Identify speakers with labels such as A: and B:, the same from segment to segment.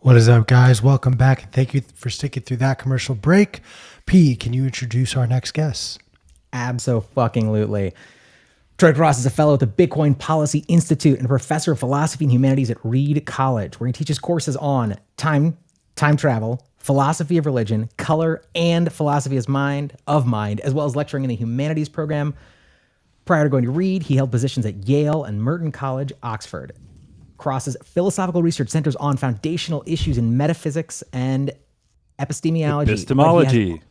A: What is up, guys? Welcome back, and thank you for sticking through that commercial break. P, can you introduce our next guest?
B: Abso-fucking-lutely. Troy Cross is a fellow at the Bitcoin Policy Institute and a professor of philosophy and humanities at Reed College, where he teaches courses on time travel, philosophy of religion, color, and philosophy of mind, as well as lecturing in the humanities program. Prior to going to Reed, he held positions at Yale and Merton College, Oxford. Cross's philosophical research centers on foundational issues in metaphysics and epistemology.
C: Epistemology.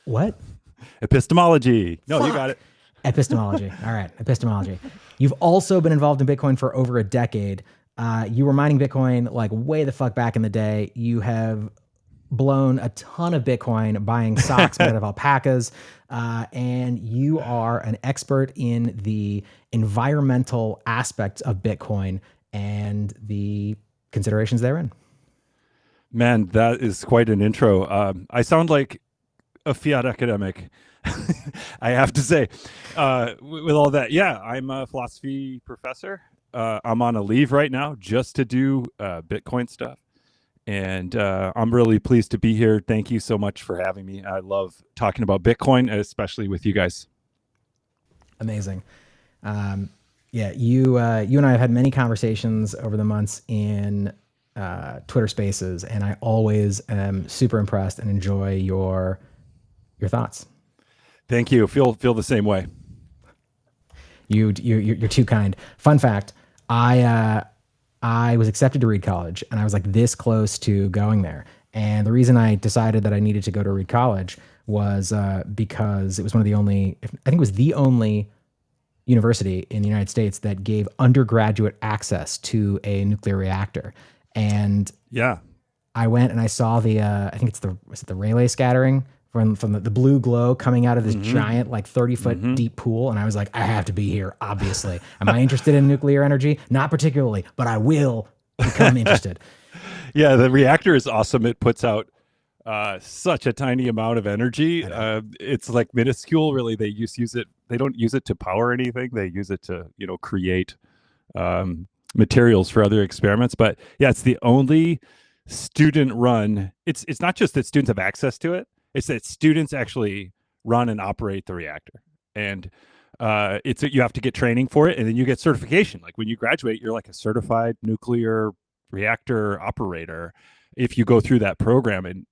B: What?
C: Epistemology. No,
B: Fuck.
C: you got it.
B: Epistemology. All right. Epistemology. You've also been involved in Bitcoin for over a decade. You were mining Bitcoin like way the fuck back in the day. You have blown a ton of Bitcoin buying socks made out of alpacas. And you are an expert in the environmental aspects of Bitcoin and the considerations therein.
C: Man, that is quite an intro. I sound like a fiat academic, I have to say, with all that. Yeah, I'm a philosophy professor. I'm on a leave right now just to do Bitcoin stuff. And I'm really pleased to be here. Thank you so much for having me. I love talking about Bitcoin, especially with you guys.
B: Amazing. Yeah, you and I have had many conversations over the months in Twitter Spaces, and I always am super impressed and enjoy your thoughts.
C: Thank you. Feel the same way.
B: You're too kind. Fun fact: I was accepted to Reed College, and I was like this close to going there. And the reason I decided that I needed to go to Reed College was because it was one of the only, I think it was the only university in the United States that gave undergraduate access to a nuclear reactor. And
C: yeah,
B: I went and I saw the, I think it's was it the Rayleigh scattering from the blue glow coming out of this giant, like 30-foot deep pool. And I was like, I have to be here, obviously. Am I interested in nuclear energy? Not particularly, but I will become interested.
C: Yeah, the reactor is awesome. It puts out such a tiny amount of energy. It's like minuscule, really. They use it. They don't use it to power anything. They use it to, create materials for other experiments. But yeah, it's the only student run. It's not just that students have access to it. It's that students actually run and operate the reactor. And you have to get training for it, and then you get certification. Like when you graduate, you're like a certified nuclear reactor operator if you go through that program. And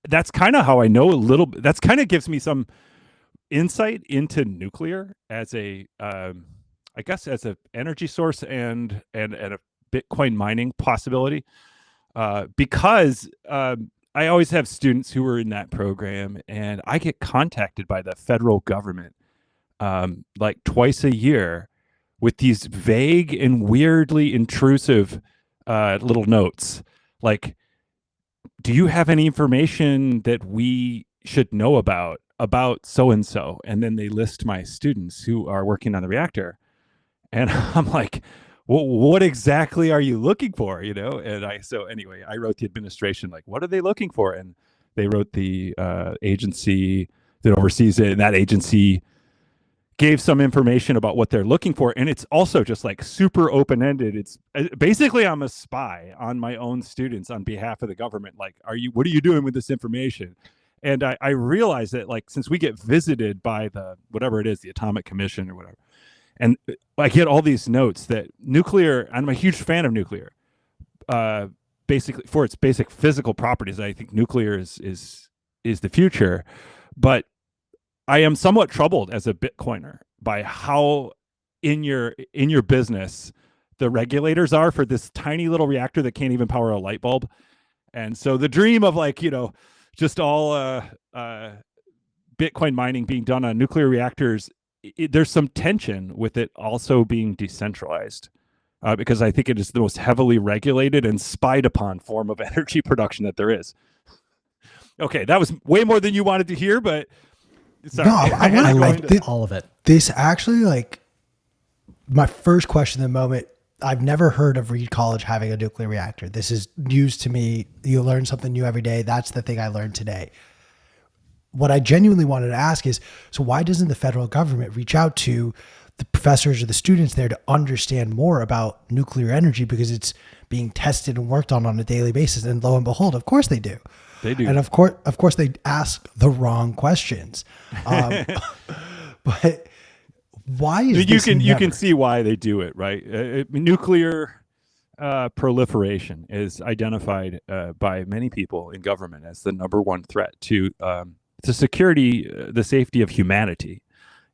C: that's kind of how I know a little bit. That's kind of gives me some insight into nuclear as a I guess as an energy source and a Bitcoin mining possibility, because I always have students who are in that program, and I get contacted by the federal government like twice a year with these vague and weirdly intrusive little notes like, do you have any information that we should know about so-and-so? And then they list my students who are working on the reactor. And I'm like, well, what exactly are you looking for? And I wrote the administration, like, what are they looking for? And they wrote the agency that oversees it. And that agency gave some information about what they're looking for. And it's also just like super open-ended. It's basically, I'm a spy on my own students on behalf of the government. Like, what are you doing with this information? And I realized that, like, since we get visited by whatever it is, the Atomic Commission or whatever, and I get all these notes that nuclear, I'm a huge fan of nuclear, basically for its basic physical properties. I think nuclear is the future, but I am somewhat troubled as a Bitcoiner by how in your business the regulators are for this tiny little reactor that can't even power a light bulb. And so the dream of, like, just all Bitcoin mining being done on nuclear reactors, there's some tension with it also being decentralized, because I think it is the most heavily regulated and spied upon form of energy production that there is. Okay, that was way more than you wanted to hear, but sorry.
A: No, I like
B: all of it.
A: This actually, like, my first question at the moment, I've never heard of Reed College having a nuclear reactor. This is news to me. You learn something new every day. That's the thing I learned today. What I genuinely wanted to ask is, so why doesn't the federal government reach out to the professors or the students there to understand more about nuclear energy because it's being tested and worked on a daily basis. And lo and behold, of course they do.
C: They do.
A: And of course they ask the wrong questions. But why is
C: you can see why they do it, right? Nuclear proliferation is identified by many people in government as the number one threat to security, the safety of humanity.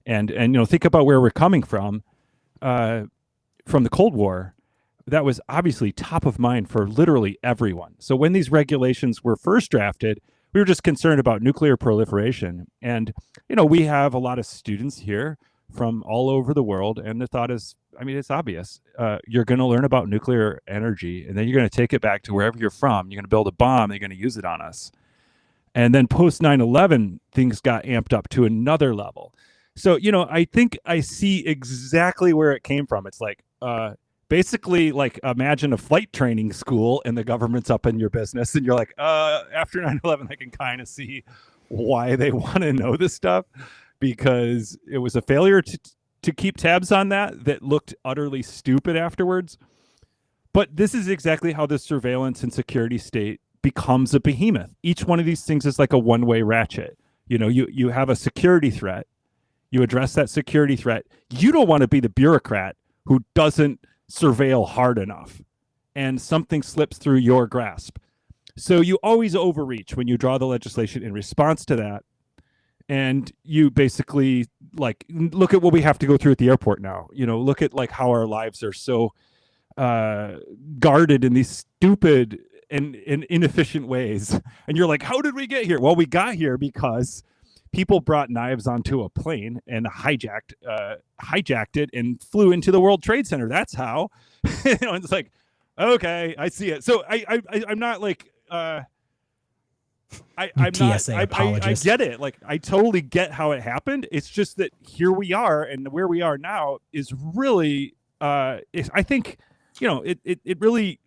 C: And think about where we're coming from the Cold War. That was obviously top of mind for literally everyone. So when these regulations were first drafted, we were just concerned about nuclear proliferation. And, we have a lot of students here from all over the world. And the thought is, it's obvious. You're going to learn about nuclear energy, and then you're going to take it back to wherever you're from. You're going to build a bomb. You're going to use it on us. And then post 9/11, things got amped up to another level. So, I think I see exactly where it came from. It's like, basically, like, imagine a flight training school and the government's up in your business. And you're like, after 9/11, I can kind of see why they want to know this stuff, because it was a failure to keep tabs on that looked utterly stupid afterwards. But this is exactly how the surveillance and security state becomes a behemoth. Each one of these things is like a one-way ratchet. You have a security threat. You address that security threat. You don't want to be the bureaucrat who doesn't surveil hard enough and something slips through your grasp. So you always overreach when you draw the legislation in response to that. And you basically look at what we have to go through at the airport now. Look at how our lives are so guarded in these stupid and inefficient ways. And you're like, how did we get here? Well, we got here because people brought knives onto a plane and hijacked it and flew into the World Trade Center. That's how. It's like, okay, I see it. So I'm not like I'm
B: TSA
C: not. I get it. I totally get how it happened. It's just that here we are, and where we are now is really. I think it really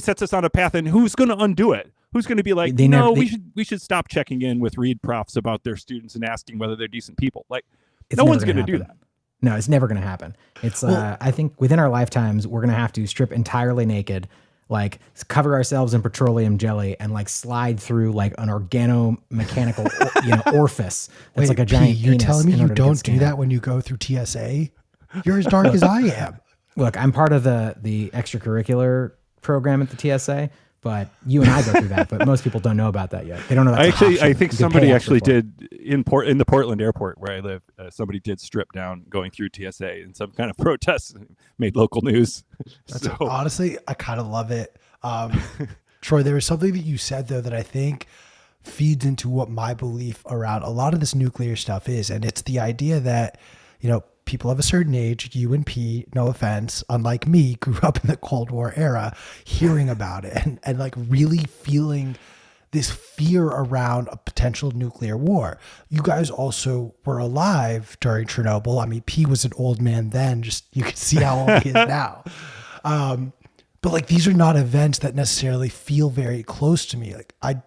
C: sets us on a path. And who's going to undo it? Who's going to be like, we should stop checking in with Reed profs about their students and asking whether they're decent people. No one's going to do that.
B: No, it's never going to happen. It's I think within our lifetimes, we're going to have to strip entirely naked, cover ourselves in petroleum jelly and slide through an organo-mechanical orifice. That's like a giant
A: You're
B: penis.
A: telling me you don't do that when you go through TSA? You're as dark as I am.
B: Look, I'm part of the extracurricular program at the TSA, but you and I go through that. But most people don't know about that yet. They don't know that.
C: I think somebody actually did in the Portland airport where I live. Somebody did strip down going through TSA in some kind of protest, and made local news. So
A: honestly, I kind of love it. Troy, there was something that you said though that I think feeds into what my belief around a lot of this nuclear stuff is, and it's the idea that people of a certain age, you and P, no offense, unlike me, grew up in the Cold War era, hearing about it and really feeling this fear around a potential nuclear war. You guys also were alive during Chernobyl. P was an old man then, just you can see how old he is now. But these are not events that necessarily feel very close to me. I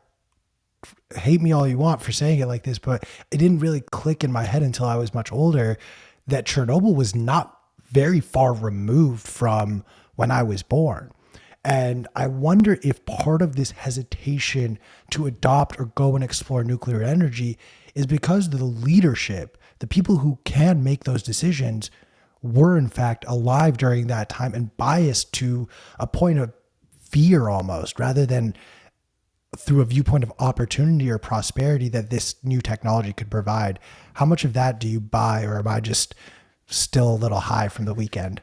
A: hate me all you want for saying it like this, but it didn't really click in my head until I was much older that Chernobyl was not very far removed from when I was born. And I wonder if part of this hesitation to adopt or go and explore nuclear energy is because the leadership, the people who can make those decisions, were in fact alive during that time and biased to a point of fear almost, rather than through a viewpoint of opportunity or prosperity that this new technology could provide. How much of that do you buy, or am I just still a little high from the weekend?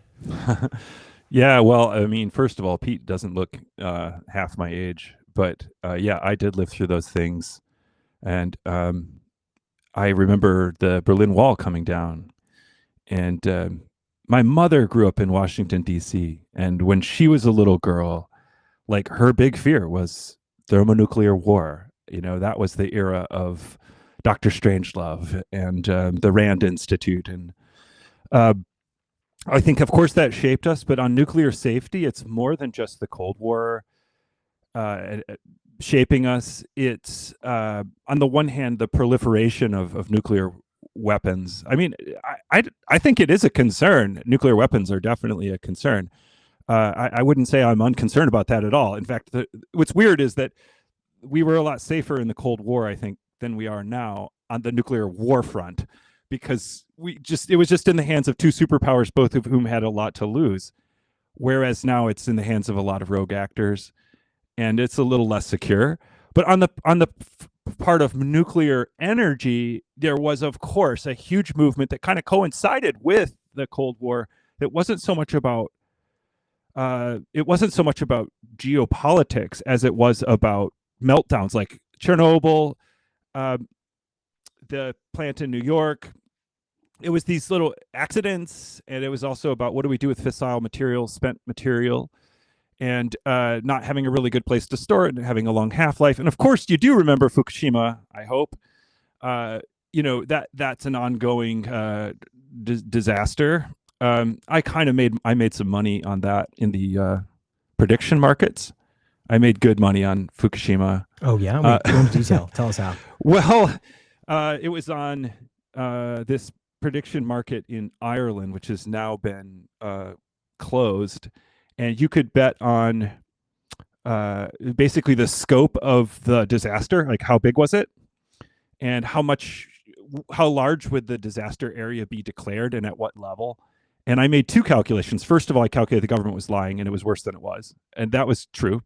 C: Yeah, well, first of all, Pete doesn't look half my age, but yeah, I did live through those things. And I remember the Berlin Wall coming down, and my mother grew up in Washington, D.C. And when she was a little girl, her big fear was thermonuclear war. That was the era of Dr. Strangelove and the Rand Institute. And I think, of course, that shaped us. But on nuclear safety, it's more than just the Cold War shaping us. It's, on the one hand, the proliferation of nuclear weapons. I mean, I think it is a concern. Nuclear weapons are definitely a concern. I wouldn't say I'm unconcerned about that at all. In fact, what's weird is that we were a lot safer in the Cold War, I think, than we are now on the nuclear war front, because it was just in the hands of two superpowers, both of whom had a lot to lose. Whereas now it's in the hands of a lot of rogue actors, and it's a little less secure. But on the part of nuclear energy, there was, of course, a huge movement that kind of coincided with the Cold War. That wasn't so much about geopolitics as it was about meltdowns, like Chernobyl, the plant in New York. It was these little accidents, and it was also about what do we do with fissile material, spent material, and not having a really good place to store it and having a long half-life. And of course, you do remember Fukushima, I hope. That's an ongoing disaster. I made some money on that in the prediction markets. I made good money on Fukushima.
B: Oh yeah, go into detail. Tell us how.
C: Well, it was on this prediction market in Ireland, which has now been closed, and you could bet on basically the scope of the disaster, like how big was it, and how large would the disaster area be declared, and at what level. And I made two calculations. First of all, I calculated the government was lying and it was worse than it was, and that was true.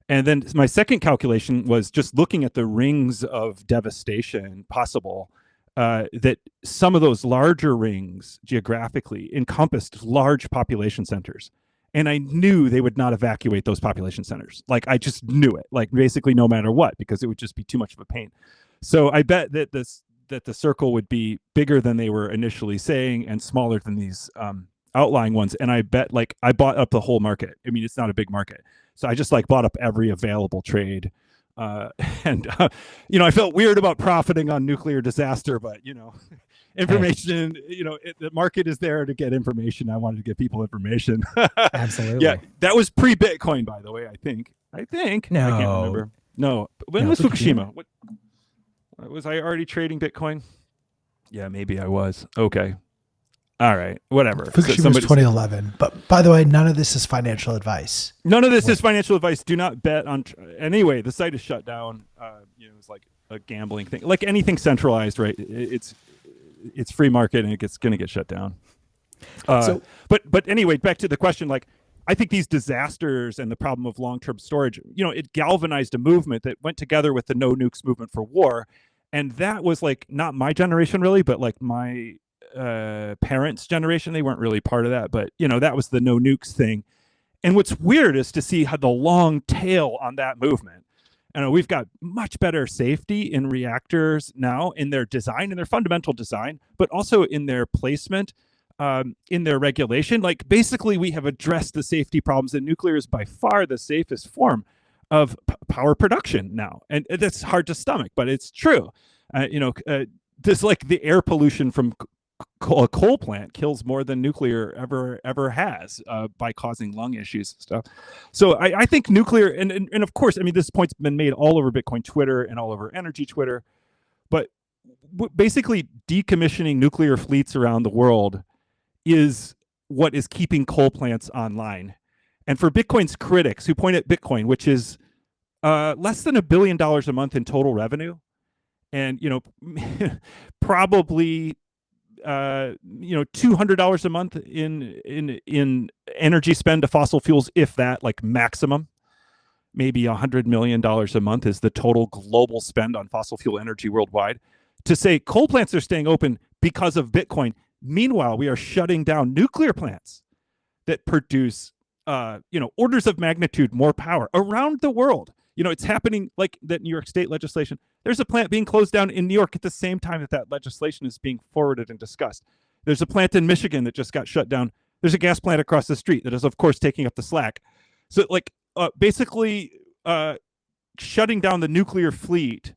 C: And then my second calculation was just looking at the rings of devastation possible, that some of those larger rings geographically encompassed large population centers. And I knew they would not evacuate those population centers. Like, I just knew it, like basically no matter what, because it would just be too much of a pain. So I bet that the circle would be bigger than they were initially saying and smaller than these outlying ones. And I bet, like, I bought up the whole market. I mean, it's not a big market. So I just bought up every available trade. I felt weird about profiting on nuclear disaster, but, information, the market is there to get information. I wanted to give people information.
B: Absolutely.
C: Yeah. That was pre-Bitcoin, by the way, I think.
B: No.
C: I can't remember. No. When was Fukushima? What was I already trading Bitcoin? Yeah, maybe I was. Okay. All right, whatever.
A: Fukushima was 2011. But by the way, none of this is financial advice.
C: None of this is financial advice. Do not bet on. Anyway, the site is shut down. It's like a gambling thing, like anything centralized, right? It's free market, and it's going to get shut down. But anyway, back to the question. Like, I think these disasters and the problem of long-term storage, it galvanized a movement that went together with the no nukes movement for war, and that was like not my generation really, but like my parents' generation. They weren't really part of that, but that was the no nukes thing. And what's weird is to see how the long tail on that movement. We've got much better safety in reactors now, in their design, in their fundamental design, but also in their placement, in their regulation. Like, basically, we have addressed the safety problems, and nuclear is by far the safest form of power production now. And that's hard to stomach, but it's true. This, like, the air pollution from a coal plant kills more than nuclear ever has, by causing lung issues and stuff. So I think nuclear, and of course, I mean, this point's been made all over Bitcoin Twitter and all over energy Twitter, but basically decommissioning nuclear fleets around the world is what is keeping coal plants online. And for Bitcoin's critics who point at Bitcoin, which is less than $1 billion a month in total revenue, and probably $200 a month in energy spend to fossil fuels, if that, like maximum. Maybe $100 million a month is the total global spend on fossil fuel energy worldwide. To say coal plants are staying open because of Bitcoin, meanwhile we are shutting down nuclear plants that produce orders of magnitude more power around the world. It's happening, like that New York State legislation. There's a plant being closed down in New York at the same time that legislation is being forwarded and discussed. There's a plant in Michigan that just got shut down. There's a gas plant across the street that is, of course, taking up the slack. So, basically, shutting down the nuclear fleet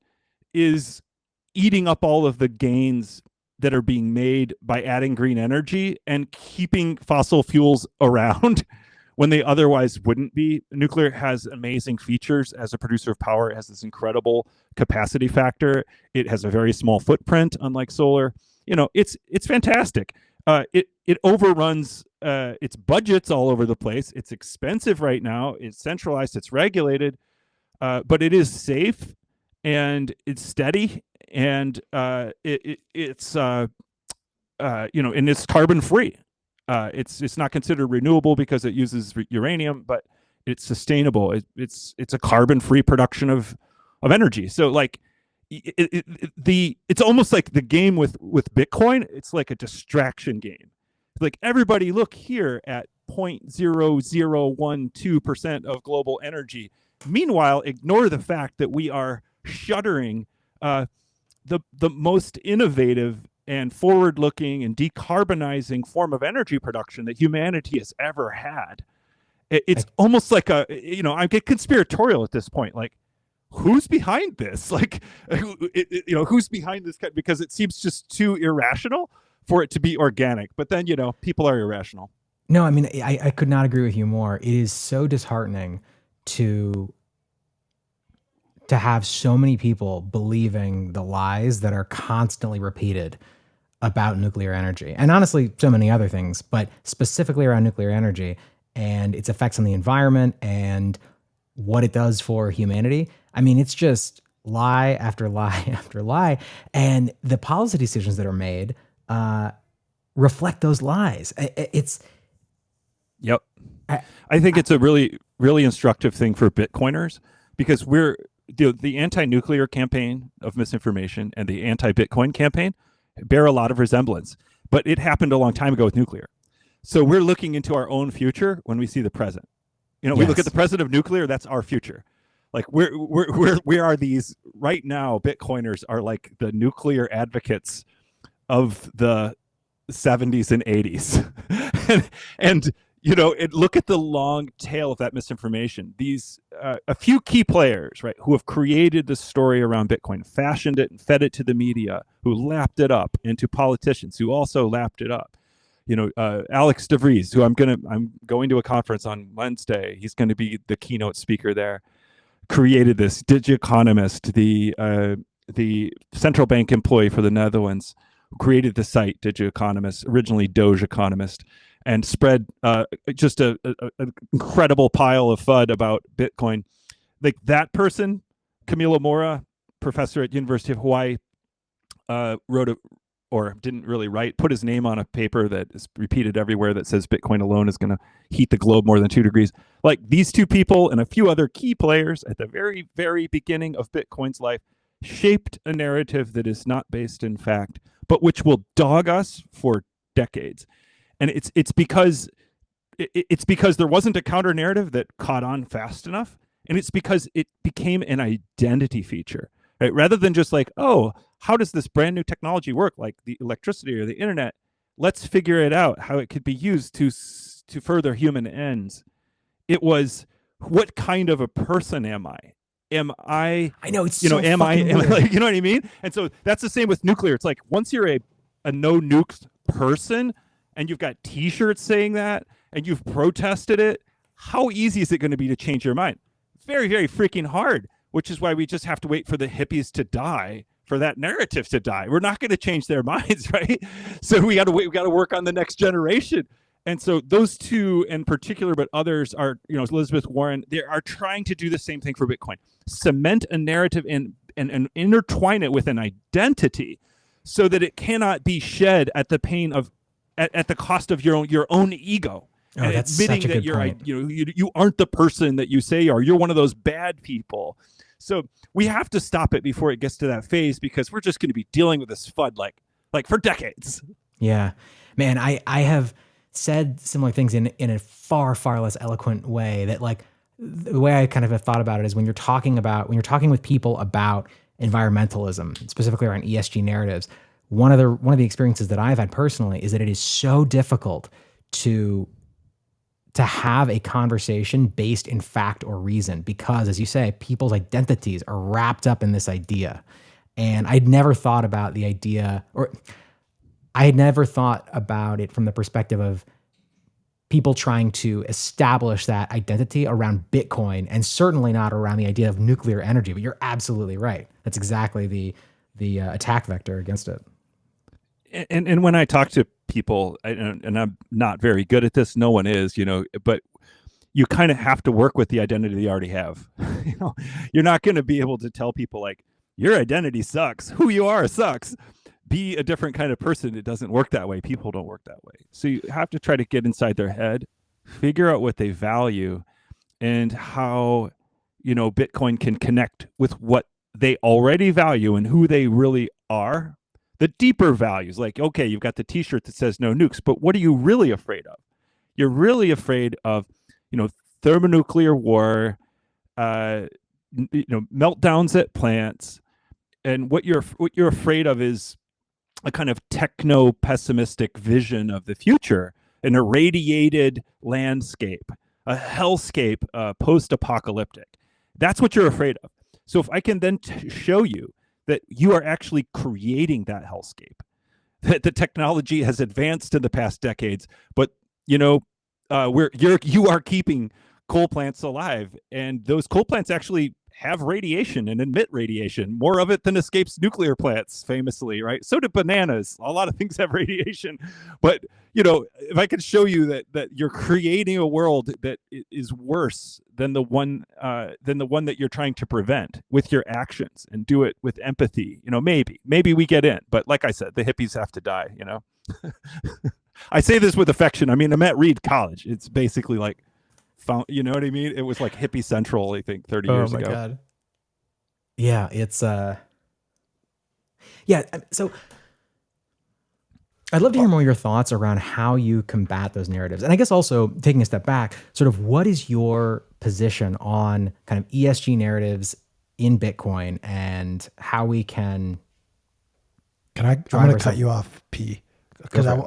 C: is eating up all of the gains that are being made by adding green energy and keeping fossil fuels around, when they otherwise wouldn't be. Nuclear has amazing features as a producer of power. It has this incredible capacity factor. It has a very small footprint, unlike solar. It's fantastic. It overruns its budgets all over the place. It's expensive right now. It's centralized. It's regulated, but it is safe and it's steady, and it's and it's carbon free. It's not considered renewable because it uses uranium, but it's sustainable. It's a carbon free production of energy. So like it's almost like the game with Bitcoin. It's like a distraction game. Like, everybody look here at 0.0012% of global energy. Meanwhile, ignore the fact that we are shuttering the most innovative and forward-looking and decarbonizing form of energy production that humanity has ever had. It's almost like I get conspiratorial at this point. Like, who's behind this? Like, who's behind this? Because it seems just too irrational for it to be organic. But then, people are irrational.
B: No, I mean, I could not agree with you more. It is so disheartening to have so many people believing the lies that are constantly repeated about nuclear energy, and honestly, so many other things, but specifically around nuclear energy and its effects on the environment and what it does for humanity. I mean, it's just lie after lie after lie, and the policy decisions that are made reflect those lies.
C: Yep. I think it's a really, really instructive thing for Bitcoiners, because we're the anti-nuclear campaign of misinformation and the anti-Bitcoin campaign bear a lot of resemblance, but it happened a long time ago with nuclear. So we're looking into our own future when we see the present. We look at the present of nuclear, that's our future. Like, we are these right now. Bitcoiners are like the nuclear advocates of the 70s and 80s. and look at the long tail of that misinformation. These a few key players, right, who have created the story around Bitcoin, fashioned it and fed it to the media, who lapped it up, and to politicians who also lapped it up. Alex DeVries, who I'm going to a conference on Wednesday. He's going to be the keynote speaker there. Created this Digiconomist, the central bank employee for the Netherlands, who created the site Digiconomist, originally Doge Economist, and spread just an incredible pile of FUD about Bitcoin. Like, that person, Camilo Mora, professor at University of Hawaii, put his name on a paper that is repeated everywhere that says Bitcoin alone is going to heat the globe more than 2 degrees. Like, these two people and a few other key players at the very, very beginning of Bitcoin's life shaped a narrative that is not based in fact, but which will dog us for decades. And it's because there wasn't a counter narrative that caught on fast enough, and it's because it became an identity feature, right? Rather than just like, oh, how does this brand new technology work, like the electricity or the internet? Let's figure it out, how it could be used to further human ends. It was, what kind of a person am I? Am I? I know it's so am I like, you know what I mean? And so that's the same with nuclear. It's like, once you're a no nukes person, and you've got T-shirts saying that, and you've protested it, how easy is it going to be to change your mind? Very, very freaking hard, which is why we just have to wait for the hippies to die, for that narrative to die. We're not going to change their minds, right? So we got to wait. We got to work on the next generation. And so those two in particular, but others are, Elizabeth Warren, they are trying to do the same thing for Bitcoin. Cement a narrative and intertwine it with an identity so that it cannot be shed at the pain of, at the cost of your own ego.
B: Oh, and that's
C: admitting
B: such a
C: that
B: good point.
C: you aren't the person that you say you are. You're one of those bad people. So we have to stop it before it gets to that phase, because we're just going to be dealing with this FUD like for decades.
B: Yeah, man, I have said similar things in a far, far less eloquent way. That, like, the way I kind of have thought about it is when you're talking with people about environmentalism, specifically around ESG narratives, one of the experiences that I've had personally is that it is so difficult to have a conversation based in fact or reason, because, as you say, people's identities are wrapped up in this idea. And I'd never thought about the idea, or I had never thought about it from the perspective of people trying to establish that identity around Bitcoin, and certainly not around the idea of nuclear energy. But you're absolutely right. That's exactly the attack vector against it.
C: And when I talk to people, and I'm not very good at this, no one is, but you kind of have to work with the identity they already have. You're not going to be able to tell people like, your identity sucks. Who you are sucks. Be a different kind of person. It doesn't work that way. People don't work that way. So you have to try to get inside their head, figure out what they value, and how, Bitcoin can connect with what they already value and who they really are. The deeper values, like, okay, you've got the t-shirt that says no nukes, but what are you really afraid of? You're really afraid of, thermonuclear war, meltdowns at plants. And what you're afraid of is a kind of techno-pessimistic vision of the future, an irradiated landscape, a hellscape, post-apocalyptic. That's what you're afraid of. So if I can then show you that you are actually creating that hellscape, that the technology has advanced in the past decades, but you are keeping coal plants alive, and those coal plants actually have radiation and emit radiation, more of it than escapes nuclear plants, famously, right? So do bananas. A lot of things have radiation, but if I could show you that you're creating a world that is worse than the one that you're trying to prevent with your actions, and do it with empathy, maybe we get in. But like I said, the hippies have to die. I say this with affection. I mean, I'm at Reed College. It's basically like, you know what I mean? It was like hippie central, I think, 30 years ago. Oh my God.
B: Yeah, it's so I'd love to hear more of your thoughts around how you combat those narratives. And I guess also taking a step back, sort of what is your position on kind of ESG narratives in Bitcoin, and how we can
A: I'm going to cut you off, P, because I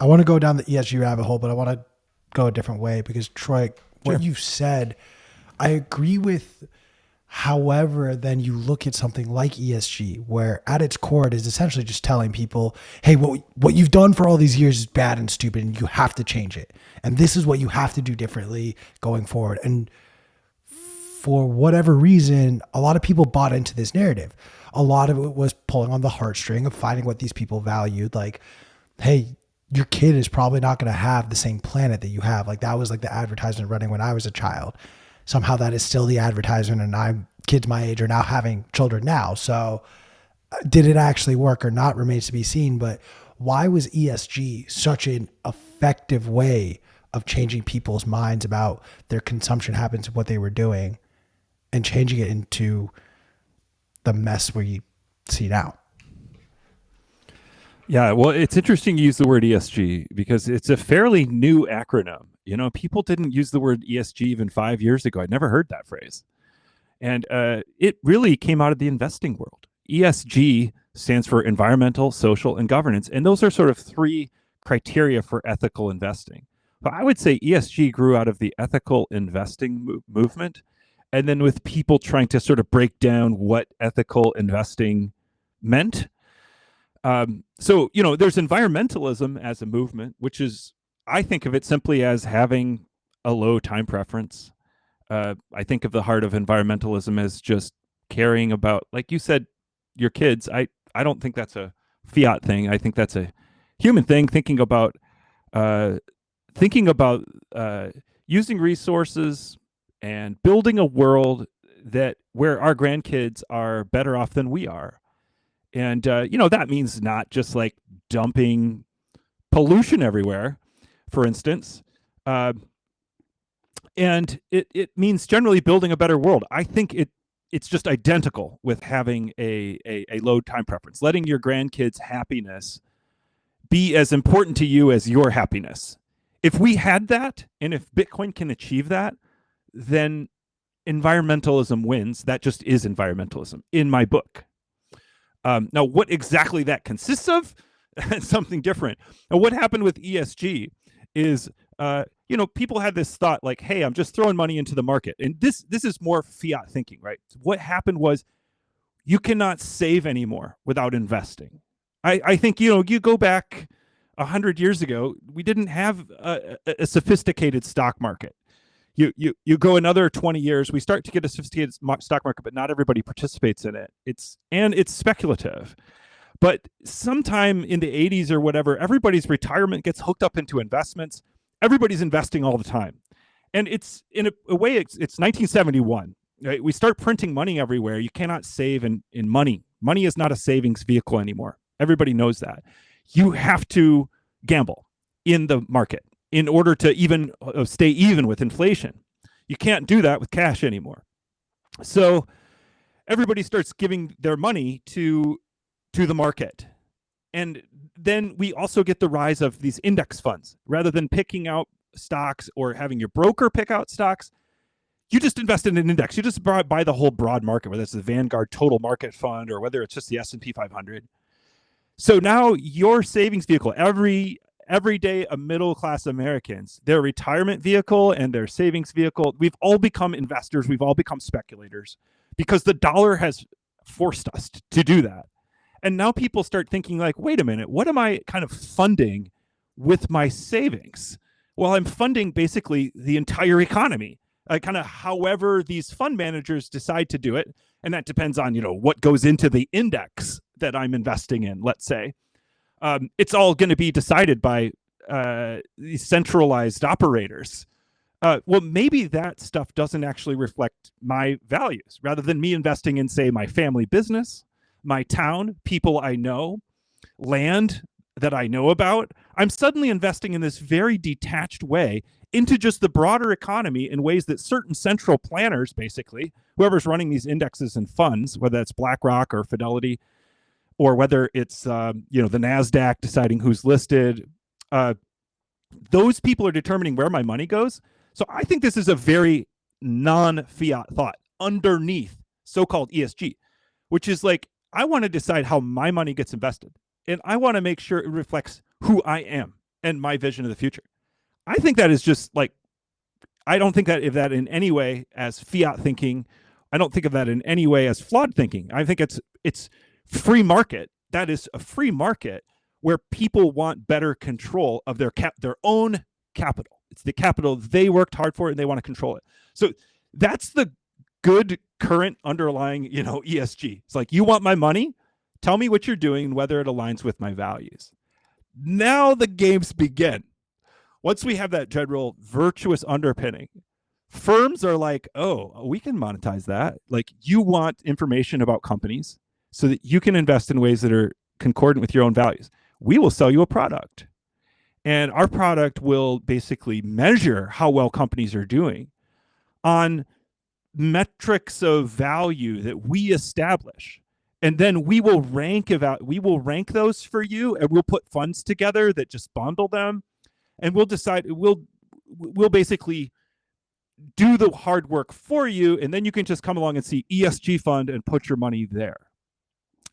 A: want to go down the ESG rabbit hole, but I want to go a different way, because Troy, what you said, I agree with. However, then you look at something like ESG, where at its core, it is essentially just telling people, hey, what you've done for all these years is bad and stupid, and you have to change it. And this is what you have to do differently going forward. And for whatever reason, a lot of people bought into this narrative. A lot of it was pulling on the heartstring of finding what these people valued. Like, hey, your kid is probably not going to have the same planet that you have. Like, that was like the advertisement running when I was a child. Somehow that is still the advertisement, and kids my age are now having children now. So did it actually work or not remains to be seen. But why was ESG such an effective way of changing people's minds about their consumption habits and what they were doing, and changing it into the mess we see now?
C: Yeah, well, it's interesting you use the word ESG, because it's a fairly new acronym. People didn't use the word ESG even 5 years ago. I'd never heard that phrase. And it really came out of the investing world. ESG stands for environmental, social, and governance. And those are sort of three criteria for ethical investing. But I would say ESG grew out of the ethical investing movement, and then with people trying to sort of break down what ethical investing meant. So, there's environmentalism as a movement, which is, I think of it simply as having a low time preference. I think of the heart of environmentalism as just caring about, like you said, your kids. I don't think that's a fiat thing. I think that's a human thing, thinking about using resources and building a world where our grandkids are better off than we are. And, that means not just like dumping pollution everywhere, for instance. And it means generally building a better world. I think it's just identical with having a low time preference, letting your grandkids' happiness be as important to you as your happiness. If we had that, and if Bitcoin can achieve that, then environmentalism wins. That just is environmentalism in my book. Now, what exactly that consists of, something different. Now, what happened with ESG is, people had this thought like, hey, I'm just throwing money into the market. And this is more fiat thinking, right? What happened was, you cannot save anymore without investing. I think, you go back 100 years ago, we didn't have a sophisticated stock market. You go another 20 years, we start to get a sophisticated stock market, but not everybody participates in it. It's speculative. But sometime in the 80s or whatever, everybody's retirement gets hooked up into investments. Everybody's investing all the time. And it's in a way, it's 1971. Right? We start printing money everywhere. You cannot save in money. Money is not a savings vehicle anymore. Everybody knows that. You have to gamble in the market in order to even stay even with inflation. You can't do that with cash anymore. So everybody starts giving their money to the market. And then we also get the rise of these index funds. Rather than picking out stocks or having your broker pick out stocks, you just invest in an index. You just buy the whole broad market, whether it's the Vanguard Total Market Fund or whether it's just the S&P 500. So now your savings vehicle, everyday middle-class Americans, their retirement vehicle and their savings vehicle, we've all become investors. We've all become speculators because the dollar has forced us to do that. And now people start thinking like, wait a minute, what am I kind of funding with my savings? Well, I'm funding basically the entire economy. Kind of however these fund managers decide to do it. And that depends on, what goes into the index that I'm investing in, let's say. It's all going to be decided by these centralized operators. Well, maybe that stuff doesn't actually reflect my values. Rather than me investing in, say, my family business, my town, people I know, land that I know about, I'm suddenly investing in this very detached way into just the broader economy in ways that certain central planners, basically, whoever's running these indexes and funds, whether it's BlackRock or Fidelity, or whether it's the NASDAQ deciding who's listed, those people are determining where my money goes. So I think this is a very non-fiat thought underneath so-called ESG, which is like, I want to decide how my money gets invested. And I want to make sure it reflects who I am and my vision of the future. I think that is just like, I don't think that if that in any way as fiat thinking. I don't think of that in any way as flawed thinking. I think it's free market. That is a free market where people want better control of their own capital. It's the capital they worked hard for and they want to control it. So that's the good current underlying, ESG. It's like, you want my money? Tell me what you're doing and whether it aligns with my values. Now the games begin. Once we have that general virtuous underpinning, firms are like, oh, we can monetize that. Like, you want information about companies so that you can invest in ways that are concordant with your own values. We will sell you a product. And our product will basically measure how well companies are doing on metrics of value that we establish. And then we will rank those for you, and we'll put funds together that just bundle them. And we'll decide, we'll basically do the hard work for you, and then you can just come along and see ESG fund and put your money there.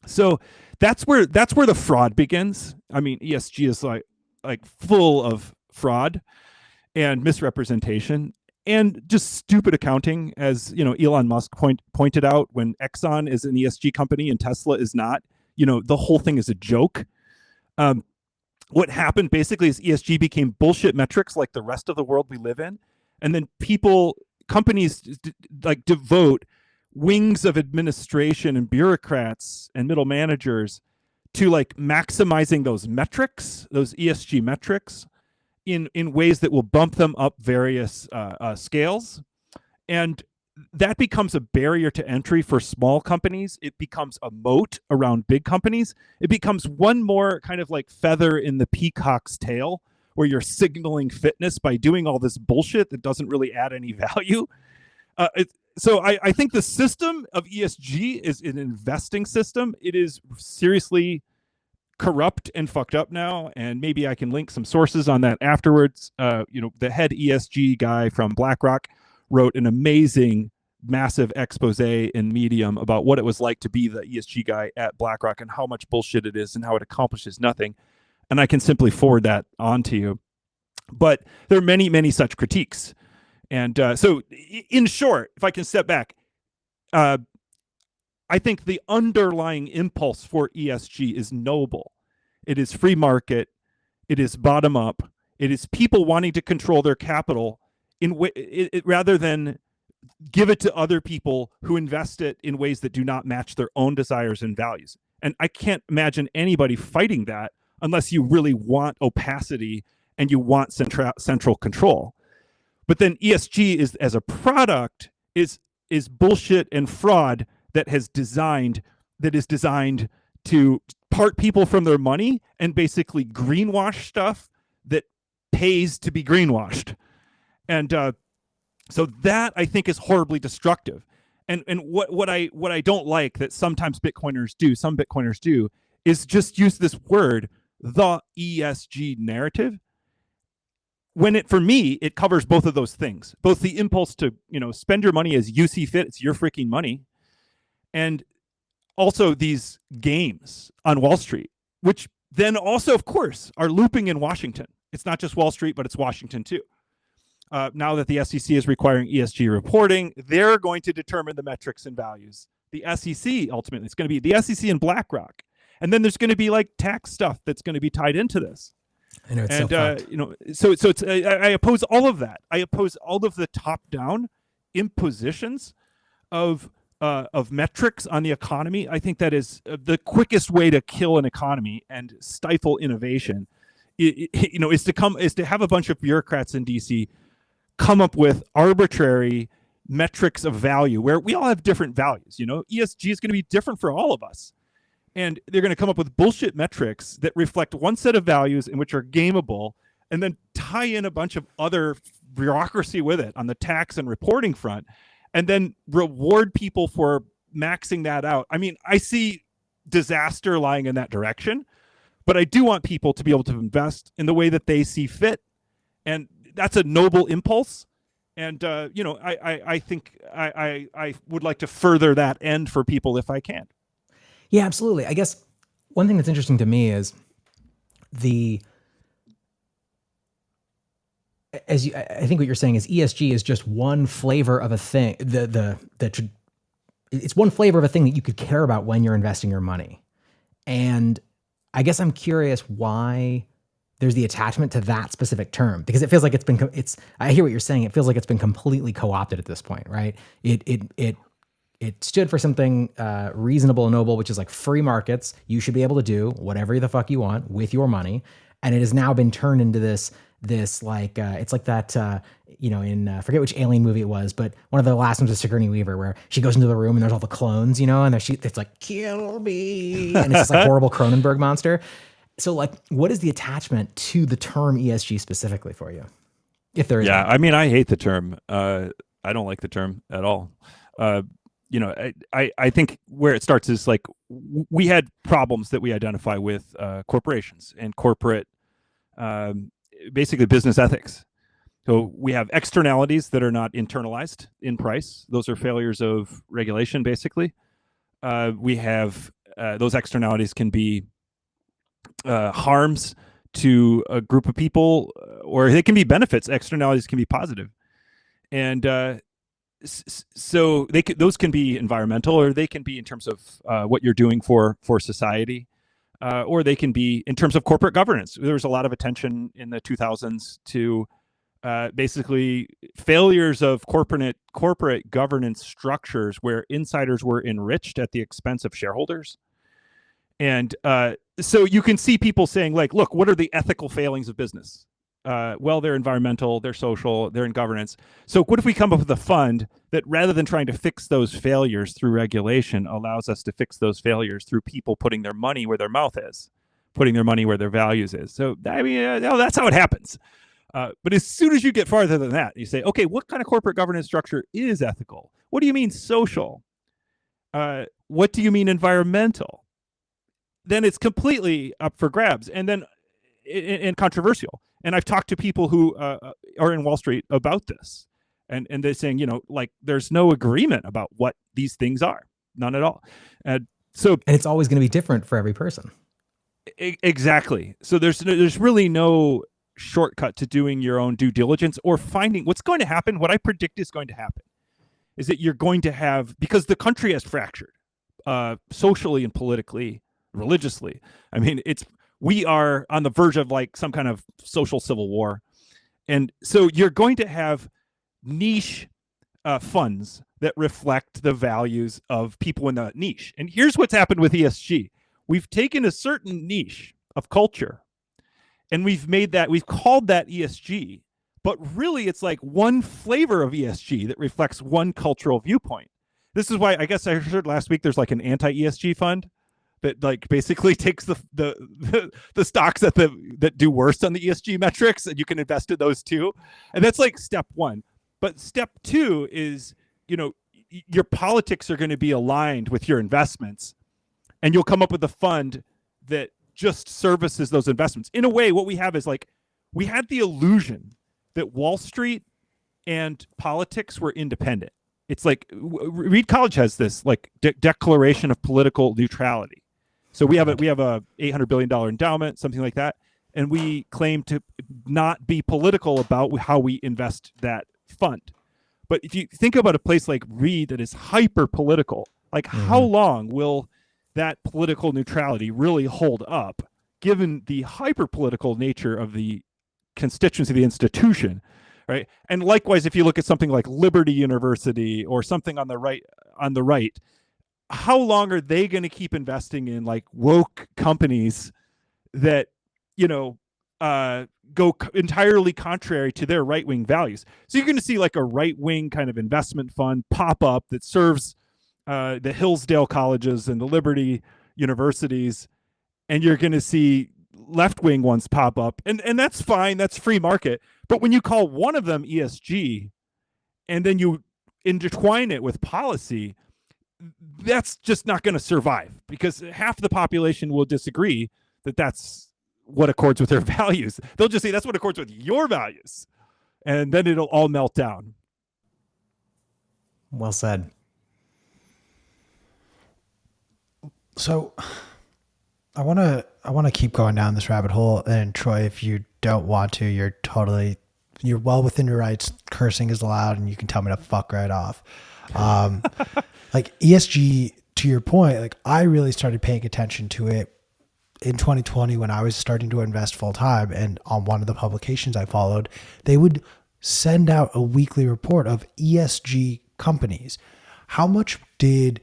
C: So that's where the fraud begins. I mean, ESG is like full of fraud and misrepresentation and just stupid accounting, as Elon Musk pointed out, when Exxon is an ESG company and Tesla is not. The whole thing is a joke. What happened basically is ESG became bullshit metrics like the rest of the world we live in. And then companies devote wings of administration and bureaucrats and middle managers to maximizing those metrics, those ESG metrics, in ways that will bump them up various scales. And that becomes a barrier to entry for small companies. It becomes a moat around big companies. It becomes one more kind of feather in the peacock's tail, where you're signaling fitness by doing all this bullshit that doesn't really add any value. So I think the system of ESG is an investing system. It is seriously corrupt and fucked up now, and maybe I can link some sources on that afterwards. The head ESG guy from BlackRock wrote an amazing, massive expose in Medium about what it was like to be the ESG guy at BlackRock and how much bullshit it is and how it accomplishes nothing. And I can simply forward that on to you. But there are many, many such critiques. And so in short, if I can step back, I think the underlying impulse for ESG is noble. It is free market. It is bottom up. It is people wanting to control their capital rather than give it to other people who invest it in ways that do not match their own desires and values. And I can't imagine anybody fighting that unless you really want opacity and you want central control. But then ESG is, as a product, is bullshit and fraud that is designed to part people from their money and basically greenwash stuff that pays to be greenwashed. And so that, I think, is horribly destructive. And what I don't like that sometimes some Bitcoiners do, is just use this word, the ESG narrative, when for me, it covers both of those things, both the impulse to, spend your money as you see fit, it's your freaking money, and also these games on Wall Street, which then also, of course, are looping in Washington. It's not just Wall Street, but it's Washington too. Now that the SEC is requiring ESG reporting, they're going to determine the metrics and values. The SEC, ultimately, it's going to be the SEC and BlackRock. And then there's going to be like tax stuff that's going to be tied into this.
B: I know, it's
C: so it's I oppose all of that. I oppose all of the top-down impositions of metrics on the economy. I think that is the quickest way to kill an economy and stifle innovation. Is to have a bunch of bureaucrats in DC come up with arbitrary metrics of value where we all have different values. ESG is going to be different for all of us. And they're going to come up with bullshit metrics that reflect one set of values in which are gameable, and then tie in a bunch of other bureaucracy with it on the tax and reporting front, and then reward people for maxing that out. I mean, I see disaster lying in that direction, but I do want people to be able to invest in the way that they see fit. And that's a noble impulse. And, I think I would like to further that end for people if I can.
B: Yeah, absolutely. I guess one thing that's interesting to me is I think what you're saying is ESG is just one flavor of a thing. It's one flavor of a thing that you could care about when you're investing your money. And I guess I'm curious why there's the attachment to that specific term, because it feels like I hear what you're saying. It feels like it's been completely co-opted at this point, right? It stood for something reasonable and noble, which is like free markets. You should be able to do whatever the fuck you want with your money. And it has now been turned into this like, it's like that, in, forget which alien movie it was, but one of the last ones with Sigourney Weaver, where she goes into the room and there's all the clones, and it's like, kill me. And it's this like horrible Cronenberg monster. So like, what is the attachment to the term ESG specifically for you? If there is.
C: Yeah. One? I mean, I hate the term. I don't like the term at all. I think where it starts is like we had problems that we identify with corporations and corporate, basically business ethics. So we have externalities that are not internalized in price. Those are failures of regulation, basically. We have those externalities can be harms to a group of people, or they can be benefits. Externalities can be positive. And so those can be environmental, or they can be in terms of what you're doing for society, or they can be in terms of corporate governance. There was a lot of attention in the 2000s to basically failures of corporate governance structures where insiders were enriched at the expense of shareholders. And so you can see people saying like, look, what are the ethical failings of business? Well, they're environmental, they're social, they're in governance. So what if we come up with a fund that, rather than trying to fix those failures through regulation, allows us to fix those failures through people putting their money where their mouth is, putting their money where their values is. So, I mean, that's how it happens. But as soon as you get farther than that, you say, okay, what kind of corporate governance structure is ethical? What do you mean social? What do you mean environmental? Then it's completely up for grabs, and then and controversial. And I've talked to people who are in Wall Street about this, and they're saying, like, there's no agreement about what these things are, none at all. And
B: it's always going to be different for every person.
C: Exactly. So there's really no shortcut to doing your own due diligence or finding what's going to happen. What I predict is going to happen is that you're going to have, because the country has fractured socially and politically, religiously. I mean, we are on the verge of like some kind of social civil war. And so you're going to have niche funds that reflect the values of people in the niche. And here's what's happened with ESG. We've taken a certain niche of culture and we've called that ESG, but really it's like one flavor of ESG that reflects one cultural viewpoint. This is why I guess I heard last week there's like an anti-ESG fund that like basically takes the stocks that do worse on the ESG metrics, and you can invest in those too. And that's like step one. But step two is, your politics are going to be aligned with your investments, and you'll come up with a fund that just services those investments. In a way, what we have is like, we had the illusion that Wall Street and politics were independent. It's like Reed College has this like declaration of political neutrality. So we have a $800 billion endowment, something like that, and we claim to not be political about how we invest that fund. But if you think about a place like Reed that is hyper political, like how long will that political neutrality really hold up, given the hyper political nature of the constituency of the institution, right? And likewise, if you look at something like Liberty University or something on the right, how long are they going to keep investing in like woke companies that, go entirely contrary to their right-wing values? So you're going to see like a right-wing kind of investment fund pop up that serves the Hillsdale colleges and the Liberty universities, and you're going to see left-wing ones pop up, and that's fine, that's free market. But when you call one of them ESG and then you intertwine it with policy, that's just not going to survive, because half the population will disagree that that's what accords with their values. They'll just say that's what accords with your values, and then it'll all melt down.
B: Well said.
A: So I want to keep going down this rabbit hole, and Troy, if you don't want to, you're well within your rights. Cursing is allowed, and you can tell me to fuck right off. Like ESG, to your point, like I really started paying attention to it in 2020 when I was starting to invest full time, and on one of the publications I followed, they would send out a weekly report of ESG companies. How much did,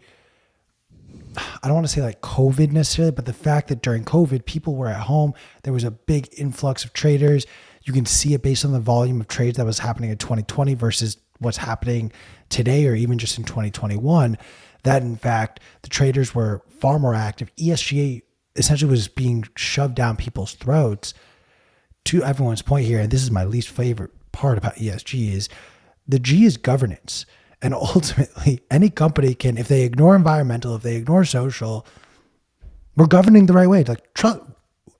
A: I don't want to say like COVID necessarily, but the fact that during COVID, people were at home, there was a big influx of traders. You can see it based on the volume of trades that was happening in 2020 versus what's happening today, or even just in 2021, that in fact, the traders were far more active. ESG essentially was being shoved down people's throats. To everyone's point here, and this is my least favorite part about ESG, is the G is governance. And ultimately, any company can, if they ignore environmental, if they ignore social, we're governing the right way. Like,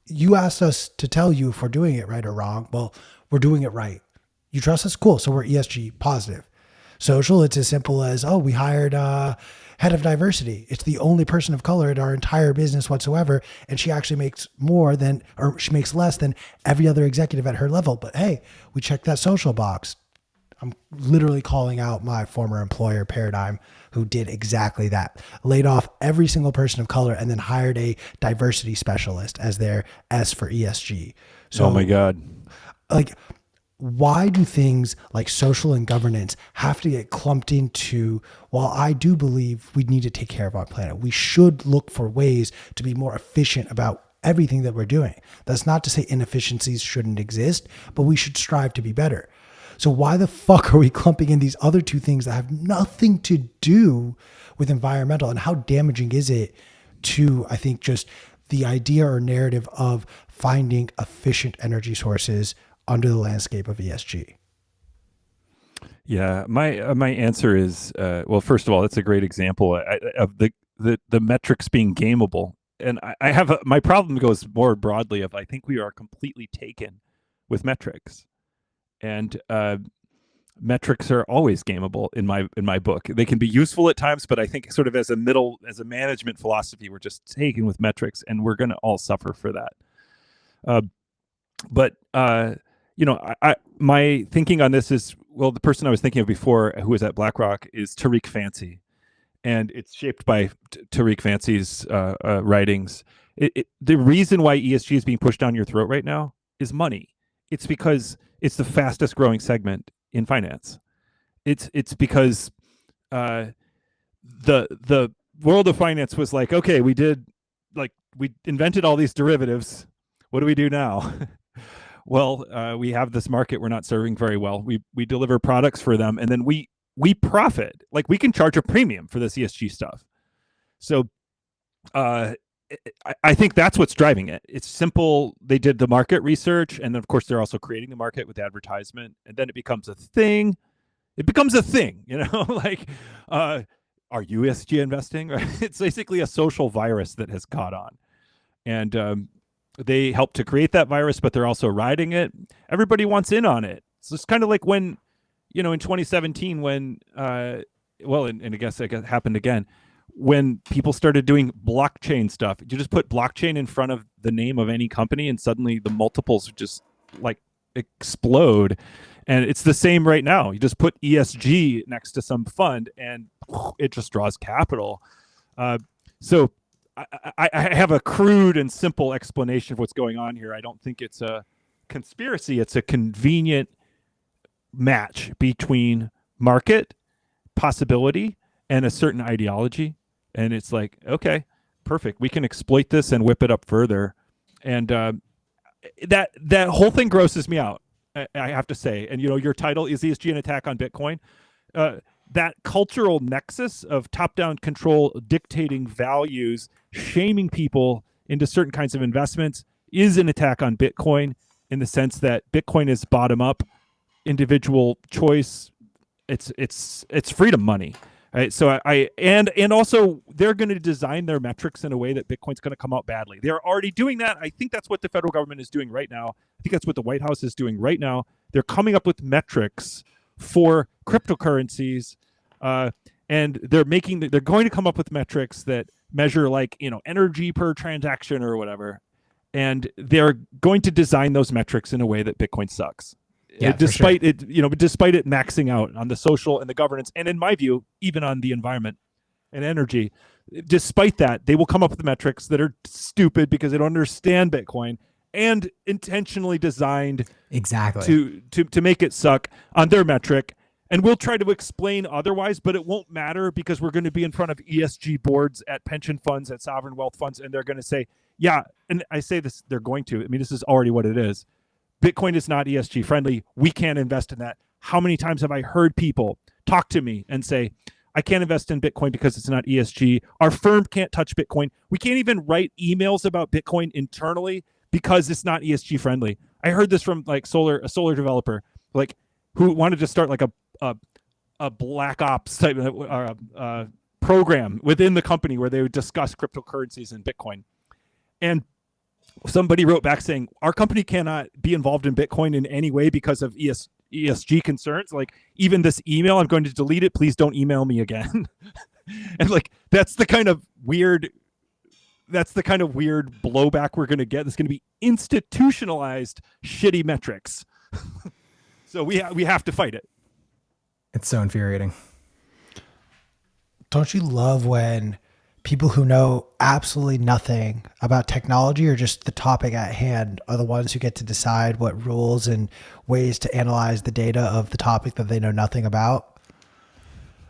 A: you asked us to tell you if we're doing it right or wrong. Well, we're doing it right. You trust us? Cool. So we're ESG positive. Social, it's as simple as, we hired a head of diversity. It's the only person of color in our entire business whatsoever. And she actually makes she makes less than every other executive at her level. But hey, we checked that social box. I'm literally calling out my former employer, Paradigm, who did exactly that. Laid off every single person of color and then hired a diversity specialist as their S for ESG. So,
C: oh my God.
A: Like, why do things like social and governance have to get clumped into, while I do believe we need to take care of our planet, we should look for ways to be more efficient about everything that we're doing. That's not to say inefficiencies shouldn't exist, but we should strive to be better. So why the fuck are we clumping in these other two things that have nothing to do with environmental, and how damaging is it to, I think, just the idea or narrative of finding efficient energy sources under the landscape of ESG?
C: Yeah, my answer is, well, first of all, it's a great example of the metrics being gameable. And I have my problem goes more broadly of, I think we are completely taken with metrics. And metrics are always gameable in my book. They can be useful at times, but I think sort of as a management philosophy, we're just taken with metrics, and we're going to all suffer for that. But my thinking on this is, well, the person I was thinking of before, who was at BlackRock, is Tariq Fancy, and it's shaped by Tariq Fancy's writings. The reason why ESG is being pushed down your throat right now is money. It's because it's the fastest growing segment in finance. It's because the world of finance was like, okay, we invented all these derivatives. What do we do now? Well, we have this market we're not serving very well. We deliver products for them, and then we profit. Like, we can charge a premium for this ESG stuff. So I think that's what's driving it. It's simple. They did the market research, and then of course they're also creating the market with advertisement, and then it becomes a thing. It becomes a thing, like, are you ESG investing? Right? It's basically a social virus that has caught on. And they helped to create that virus, but they're also riding it. Everybody wants in on it. So it's kind of like when, in 2017, when, and I guess it happened again, when people started doing blockchain stuff. You just put blockchain in front of the name of any company, and suddenly the multiples just like explode. And it's the same right now. You just put ESG next to some fund, and it just draws capital. So I have a crude and simple explanation of what's going on here. I don't think it's a conspiracy. It's a convenient match between market possibility and a certain ideology. And it's like, okay, perfect. We can exploit this and whip it up further. And that whole thing grosses me out, I have to say. And, your title, is ESG an attack on Bitcoin? That cultural nexus of top-down control, dictating values, shaming people into certain kinds of investments is an attack on Bitcoin, in the sense that Bitcoin is bottom-up, individual choice. It's freedom money. Right? So and also they're going to design their metrics in a way that Bitcoin's going to come out badly. They're already doing that. I think that's what the federal government is doing right now. I think that's what the White House is doing right now. They're coming up with metrics for cryptocurrencies, and they're going to come up with metrics that measure, like, energy per transaction or whatever, and they're going to design those metrics in a way that Bitcoin sucks.
B: Yeah,
C: despite it, despite it maxing out on the social and the governance, and in my view, even on the environment and energy. Despite that, they will come up with metrics that are stupid because they don't understand Bitcoin, and intentionally designed
B: exactly
C: to make it suck on their metric. And we'll try to explain otherwise, but it won't matter, because we're going to be in front of ESG boards at pension funds, at sovereign wealth funds, and they're going to say, yeah, and I say this, they're going to, this is already what it is. Bitcoin is not ESG friendly. We can't invest in that. How many times have I heard people talk to me and say, I can't invest in Bitcoin because it's not ESG. Our firm can't touch Bitcoin. We can't even write emails about Bitcoin internally because it's not ESG friendly. I heard this from a solar developer, like, who wanted to start like a black ops type of program within the company where they would discuss cryptocurrencies and Bitcoin. And somebody wrote back saying, our company cannot be involved in Bitcoin in any way because of ESG concerns. Like, even this email, I'm going to delete it. Please don't email me again. And that's the kind of weird blowback we're going to get. It's going to be institutionalized shitty metrics. So we have to fight it.
B: It's so infuriating.
A: Don't you love when people who know absolutely nothing about technology or just the topic at hand are the ones who get to decide what rules and ways to analyze the data of the topic that they know nothing about?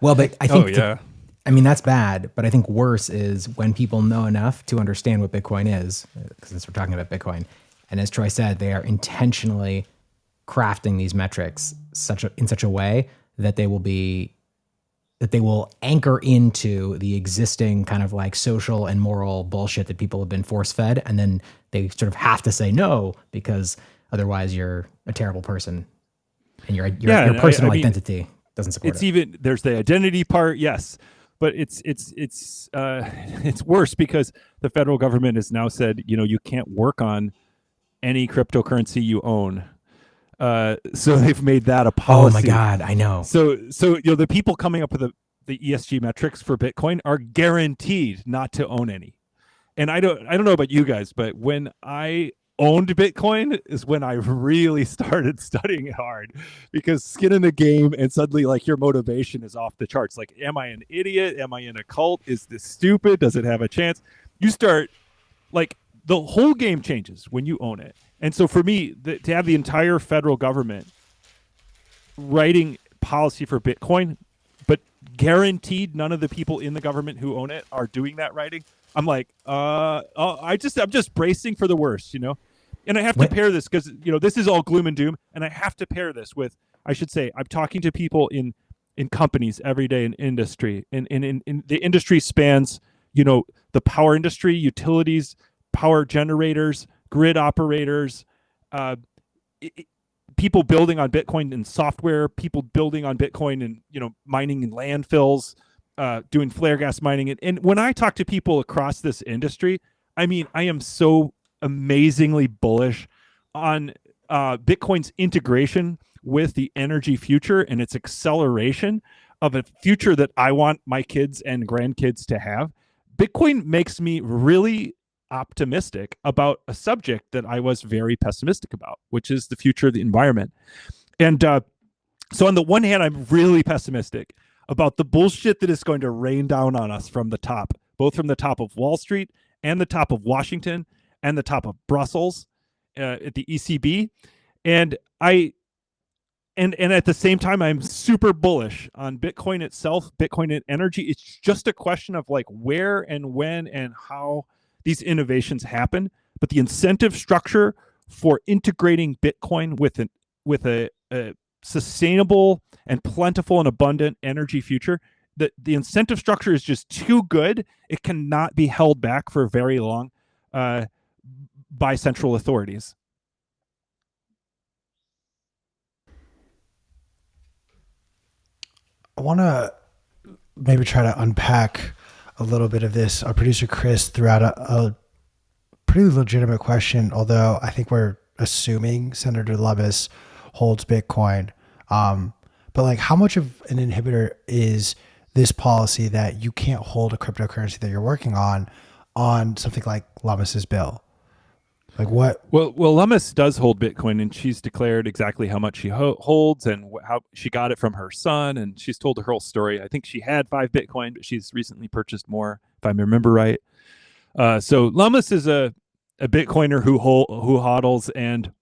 B: Well, but I think,
C: yeah.
B: That's bad, but I think worse is when people know enough to understand what Bitcoin is, since we're talking about Bitcoin. And as Troy said, they are intentionally crafting these metrics in such a way that they will anchor into the existing kind of like social and moral bullshit that people have been force fed. And then they sort of have to say no, because otherwise you're a terrible person and your personal identity doesn't support it.
C: There's the identity part. Yes. But it's worse, because the federal government has now said, you can't work on any cryptocurrency you own. So they've made that a policy.
B: Oh my God, I know.
C: So the people coming up with the ESG metrics for Bitcoin are guaranteed not to own any. And I don't know about you guys, but when I owned Bitcoin is when I really started studying it hard, because skin in the game, and suddenly your motivation is off the charts. Like, am I an idiot? Am I in a cult? Is this stupid? Does it have a chance? You start the whole game changes when you own it. And so for me, to have the entire federal government writing policy for Bitcoin, but guaranteed none of the people in the government who own it are doing that writing, I'm like, I'm just bracing for the worst, you know? And I have to pair this because, you know, this is all gloom and doom. And I have to pair this with, I should say, I'm talking to people in companies every day in industry. In the industry spans, you know, the power industry, utilities, power generators, grid operators, people building on Bitcoin and software, people building on Bitcoin and, you know, mining in landfills, doing flare gas mining. And when I talk to people across this industry, I mean, I am so amazingly bullish on Bitcoin's integration with the energy future and its acceleration of a future that I want my kids and grandkids to have. Bitcoin makes me really optimistic about a subject that I was very pessimistic about, which is the future of the environment. And so on the one hand, I'm really pessimistic about the bullshit that is going to rain down on us from the top, both from the top of Wall Street and the top of Washington and the top of Brussels at the ECB. And at the same time, I'm super bullish on Bitcoin itself, Bitcoin and energy. It's just a question of like where and when and how these innovations happen. But the incentive structure for integrating Bitcoin with a sustainable and plentiful and abundant energy future, the incentive structure is just too good. It cannot be held back for very long by central authorities.
A: I want to maybe try to unpack a little bit of this. Our producer Chris threw out a pretty legitimate question, although I think we're assuming Senator Levis holds Bitcoin. But like, how much of an inhibitor is this policy that you can't hold a cryptocurrency that you're working on something like Levis's bill? Like what?
C: Well, Lummis does hold Bitcoin, and she's declared exactly how much she holds and how she got it from her son, and she's told her whole story. I think she had 5 Bitcoin, but she's recently purchased more, if I remember right. So Lummis is a Bitcoiner who hodls, and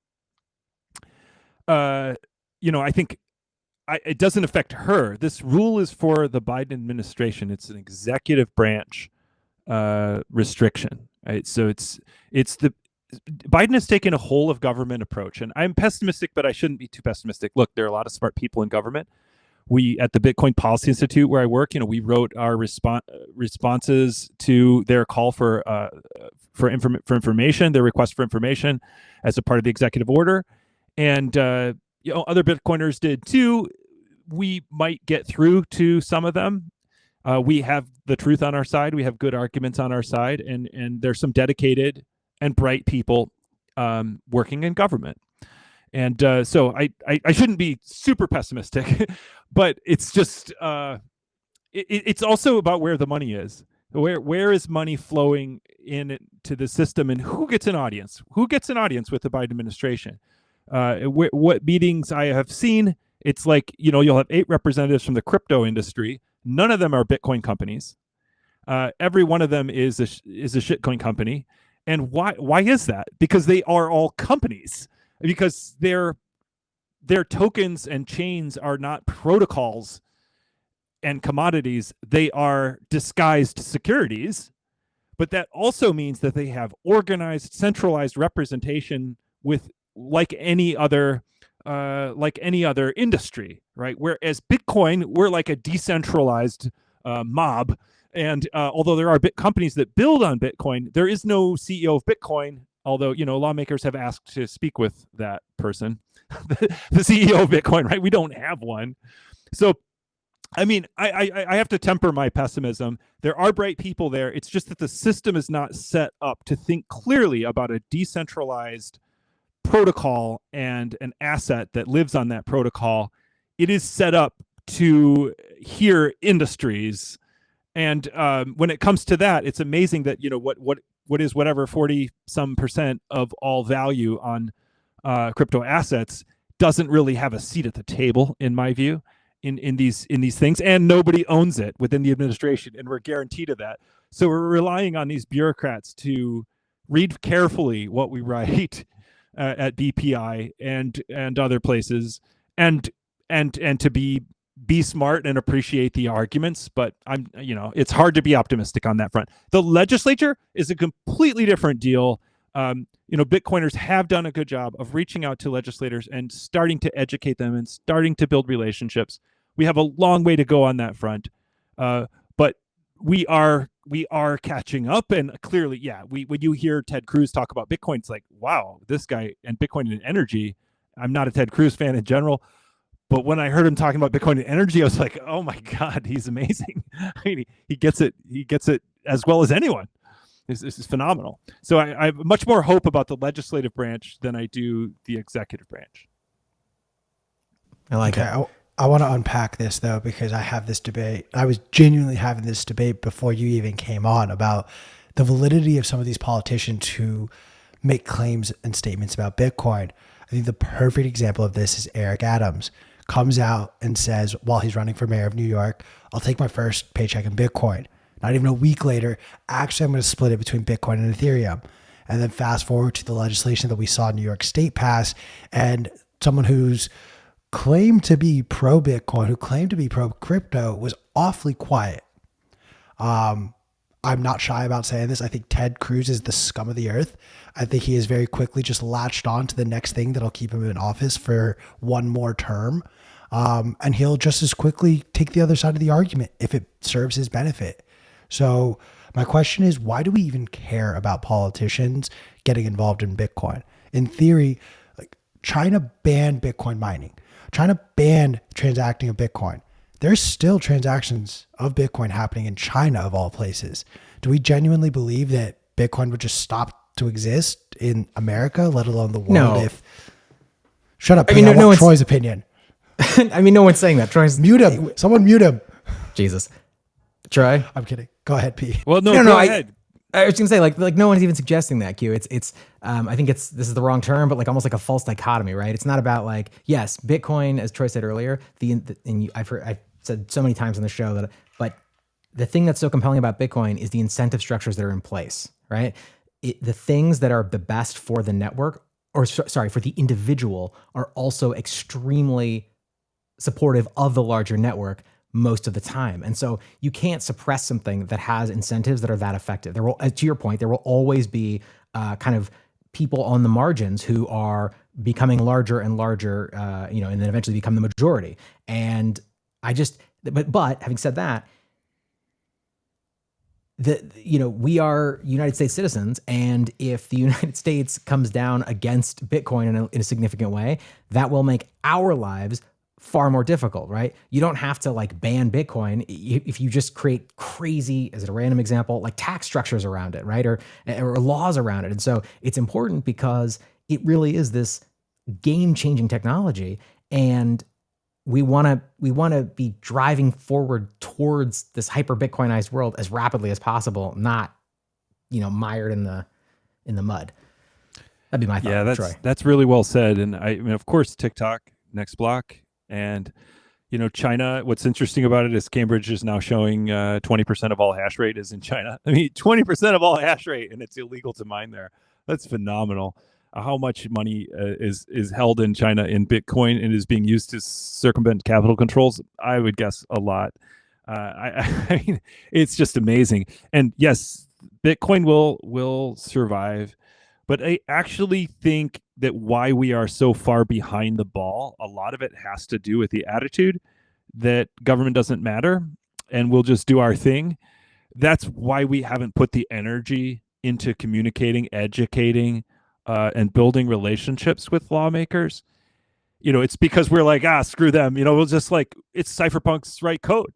C: you know, I think it doesn't affect her. This rule is for the Biden administration. It's an executive branch restriction, right? So it's the Biden has taken a whole of government approach, and I'm pessimistic, but I shouldn't be too pessimistic. Look, there are a lot of smart people in government. We at the Bitcoin Policy Institute, where I work, you know, we wrote our responses to their call for information, their request for information, as a part of the executive order, and you know, other Bitcoiners did too. We might get through to some of them. We have the truth on our side. We have good arguments on our side, and there's some dedicated and bright people working in government. And so I shouldn't be super pessimistic, but it's just it's also about where the money is. Where is money flowing into the system, and who gets an audience? Who gets an audience with the Biden administration? What meetings I have seen, it's like, you know, you'll have 8 representatives from the crypto industry. None of them are Bitcoin companies. Every one of them is a shitcoin company. And why is that? Because they are all companies. Because their tokens and chains are not protocols and commodities. They are disguised securities. But that also means that they have organized, centralized representation with like any other industry, right? Whereas Bitcoin, we're like a decentralized mob. And although there are companies that build on Bitcoin, there is no CEO of Bitcoin, although, you know, lawmakers have asked to speak with that person, the CEO of Bitcoin, right? We don't have one. So, I mean, I have to temper my pessimism. There are bright people there. It's just that the system is not set up to think clearly about a decentralized protocol and an asset that lives on that protocol. It is set up to hear industries. And when it comes to that, it's amazing that, you know, what is whatever 40% of all value on crypto assets doesn't really have a seat at the table, in my view, in these things, and nobody owns it within the administration, and we're guaranteed of that. So we're relying on these bureaucrats to read carefully what we write at BPI and other places, and to be smart and appreciate the arguments. But it's hard to be optimistic on that front. The legislature is a completely different deal. Bitcoiners have done a good job of reaching out to legislators and starting to educate them and starting to build relationships. We have a long way to go on that front, but we are catching up. And clearly, when you hear Ted Cruz talk about Bitcoin, it's like, wow, this guy and Bitcoin and energy. I'm not a Ted Cruz fan in general, but when I heard him talking about Bitcoin and energy, I was like, oh my God, he's amazing. I mean, he gets it as well as anyone. This is phenomenal. So I have much more hope about the legislative branch than I do the executive branch.
B: I like it.
A: I want to unpack this though, because I have this debate. I was genuinely having this debate before you even came on about the validity of some of these politicians who make claims and statements about Bitcoin. I think the perfect example of this is Eric Adams comes out and says, while he's running for mayor of New York, I'll take my first paycheck in Bitcoin. Not even a week later, actually, I'm going to split it between Bitcoin and Ethereum. And then fast forward to the legislation that we saw New York State pass, and someone who's claimed to be pro Bitcoin, who claimed to be pro crypto, was awfully quiet. I'm not shy about saying this. I think Ted Cruz is the scum of the earth. I think he has very quickly just latched on to the next thing that'll keep him in office for one more term. And he'll just as quickly take the other side of the argument if it serves his benefit. So my question is, why do we even care about politicians getting involved in Bitcoin? In theory, like China banned Bitcoin mining. China banned transacting of Bitcoin. There's still transactions of Bitcoin happening in China, of all places. Do we genuinely believe that Bitcoin would just stop to exist in America, let alone the world?
B: No.
A: Shut up.
B: I mean,
A: I want
B: no
A: Troy's opinion.
B: I mean, no one's saying that. Troy's
A: Mute him. Someone mute him.
B: Jesus. Troy?
A: I'm kidding. Go ahead, P.
C: Well, no, go ahead.
B: I was gonna say like no one's even suggesting that, Q. It's I think this is the wrong term, but like almost like a false dichotomy, right? It's not about like, yes, Bitcoin, as Troy said earlier, I've said so many times on the show but the thing that's so compelling about Bitcoin is the incentive structures that are in place, right? The things that are the best for the network, or for the individual, are also extremely supportive of the larger network most of the time. And so you can't suppress something that has incentives that are that effective. There will, to your point, there will always be kind of people on the margins who are becoming larger and larger, and then eventually become the majority. And but having said that, we are United States citizens, and if the United States comes down against Bitcoin in a significant way, that will make our lives far more difficult, right? You don't have to like ban Bitcoin if you just create crazy, as a random example, like tax structures around it, right? Or laws around it. And so it's important because it really is this game-changing technology, and we want to be driving forward towards this hyper Bitcoinized world as rapidly as possible, not mired in the mud. That'd be my thought.
C: Yeah, that's really well said. And I mean, of course, TikTok, next block. And, China, what's interesting about it is Cambridge is now showing 20% of all hash rate is in China. I mean, 20% of all hash rate, and it's illegal to mine there. That's phenomenal. How much money is held in China in Bitcoin and is being used to circumvent capital controls? I would guess a lot. I mean, it's just amazing. And yes, Bitcoin will survive. But I actually think that why we are so far behind the ball, a lot of it has to do with the attitude that government doesn't matter and we'll just do our thing. That's why we haven't put the energy into communicating, educating, and building relationships with lawmakers. It's because we're like, screw them. We'll just it's cypherpunks write code.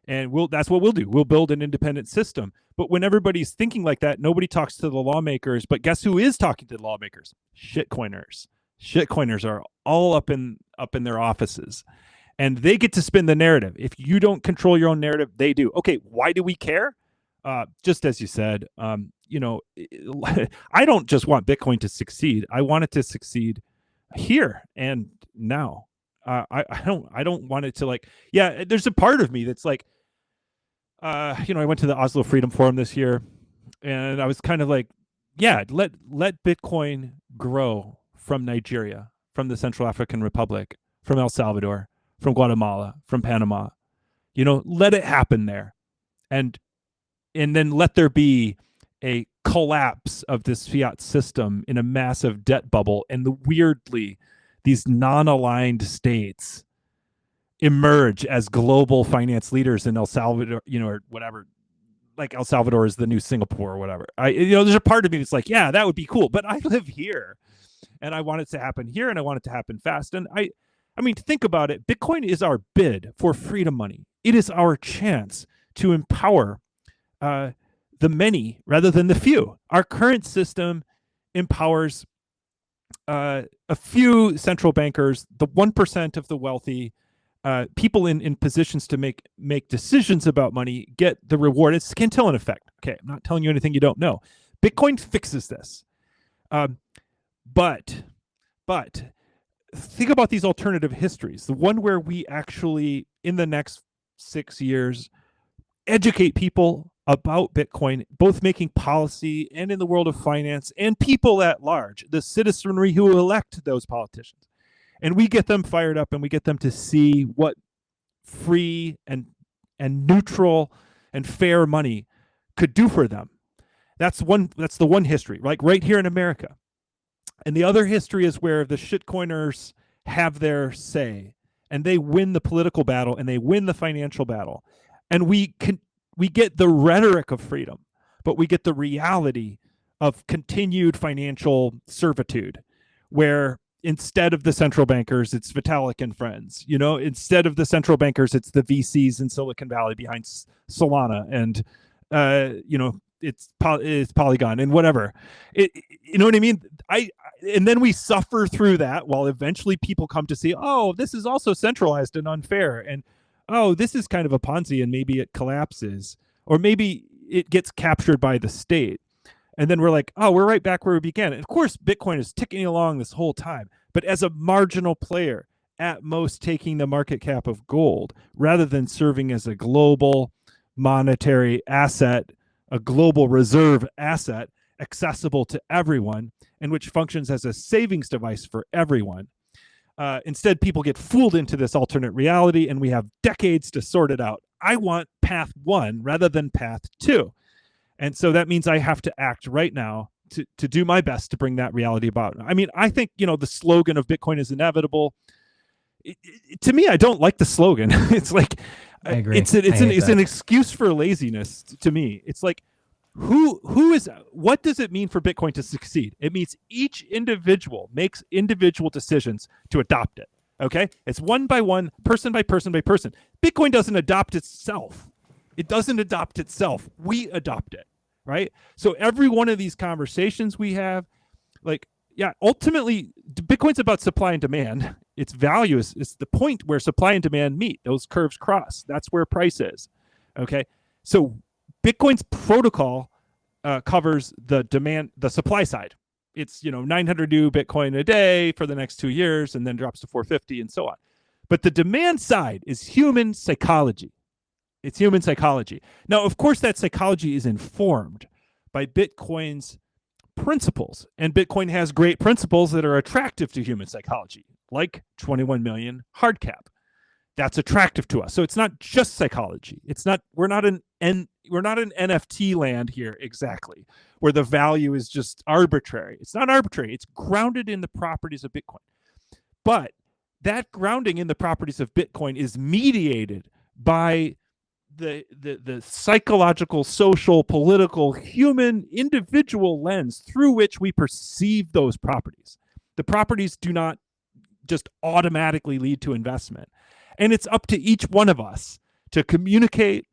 C: And that's what we'll do. We'll build an independent system. But when everybody's thinking like that, nobody talks to the lawmakers. But guess who is talking to the lawmakers? Shitcoiners. Shitcoiners are all up in their offices. And they get to spin the narrative. If you don't control your own narrative, they do. Okay, why do we care? Just as you said, I don't just want Bitcoin to succeed. I want it to succeed here and now. I don't want it to there's a part of me that's like, I went to the Oslo Freedom Forum this year, and I was kind of like let Bitcoin grow from Nigeria, from the Central African Republic, from El Salvador, from Guatemala, from Panama. Let it happen there. And then let there be a collapse of this fiat system in a massive debt bubble. And weirdly, these non-aligned states emerge as global finance leaders in El Salvador, or whatever. Like El Salvador is the new Singapore or whatever. There's a part of me that's like, yeah, that would be cool. But I live here, and I want it to happen here, and I want it to happen fast. And I mean, think about it. Bitcoin is our bid for freedom money. It is our chance to empower the many rather than the few. Our current system empowers a few central bankers, the 1% of the wealthy, people in positions to make decisions about money get the reward. It's Cantillon effect. Okay, I'm not telling you anything you don't know. Bitcoin fixes this. But think about these alternative histories. The one where we actually, in the next 6 years, educate people about Bitcoin, both making policy and in the world of finance, and people at large, the citizenry who elect those politicians. And we get them fired up, and we get them to see what free and neutral and fair money could do for them. That's the one history, like right here in America. And the other history is where the shitcoiners have their say, and they win the political battle, and they win the financial battle. And we get the rhetoric of freedom, but we get the reality of continued financial servitude, where instead of the central bankers, it's Vitalik and friends. Instead of the central bankers, it's the VCs in Silicon Valley behind Solana, and it's Polygon and whatever. You know what I mean? And then we suffer through that while eventually people come to see, oh, this is also centralized and unfair, and oh, this is kind of a Ponzi, and maybe it collapses, or maybe it gets captured by the state. And then we're like, oh, we're right back where we began. And of course, Bitcoin is ticking along this whole time, but as a marginal player, at most taking the market cap of gold, rather than serving as a global monetary asset, a global reserve asset, accessible to everyone, and which functions as a savings device for everyone. Instead, people get fooled into this alternate reality, and we have decades to sort it out. I want path 1 rather than path 2. And so that means I have to act right now to do my best to bring that reality about. I mean, I think, the slogan of Bitcoin is inevitable. To me, I don't like the slogan. It's like,
B: I agree.
C: It's an excuse for laziness to me. It's like, what does it mean for Bitcoin to succeed? It means each individual makes individual decisions to adopt it. Okay? It's one by one, person by person by person. Bitcoin doesn't adopt itself. It doesn't adopt itself. We adopt it, right? So every one of these conversations we have, ultimately, Bitcoin's about supply and demand. Its value is the point where supply and demand meet. Those curves cross. That's where price is. Okay? So Bitcoin's protocol covers the supply side. It's 900 new Bitcoin a day for the next 2 years, and then drops to 450 and so on. But the demand side is human psychology. It's human psychology. Now, of course, that psychology is informed by Bitcoin's principles, and Bitcoin has great principles that are attractive to human psychology, like 21 million hard cap. That's attractive to us. So it's not just psychology. We're not in NFT land here exactly, where the value is just arbitrary. It's not arbitrary. It's grounded in the properties of Bitcoin. But that grounding in the properties of Bitcoin is mediated by the psychological, social, political, human, individual lens through which we perceive those properties. The properties do not just automatically lead to investment. And it's up to each one of us to communicate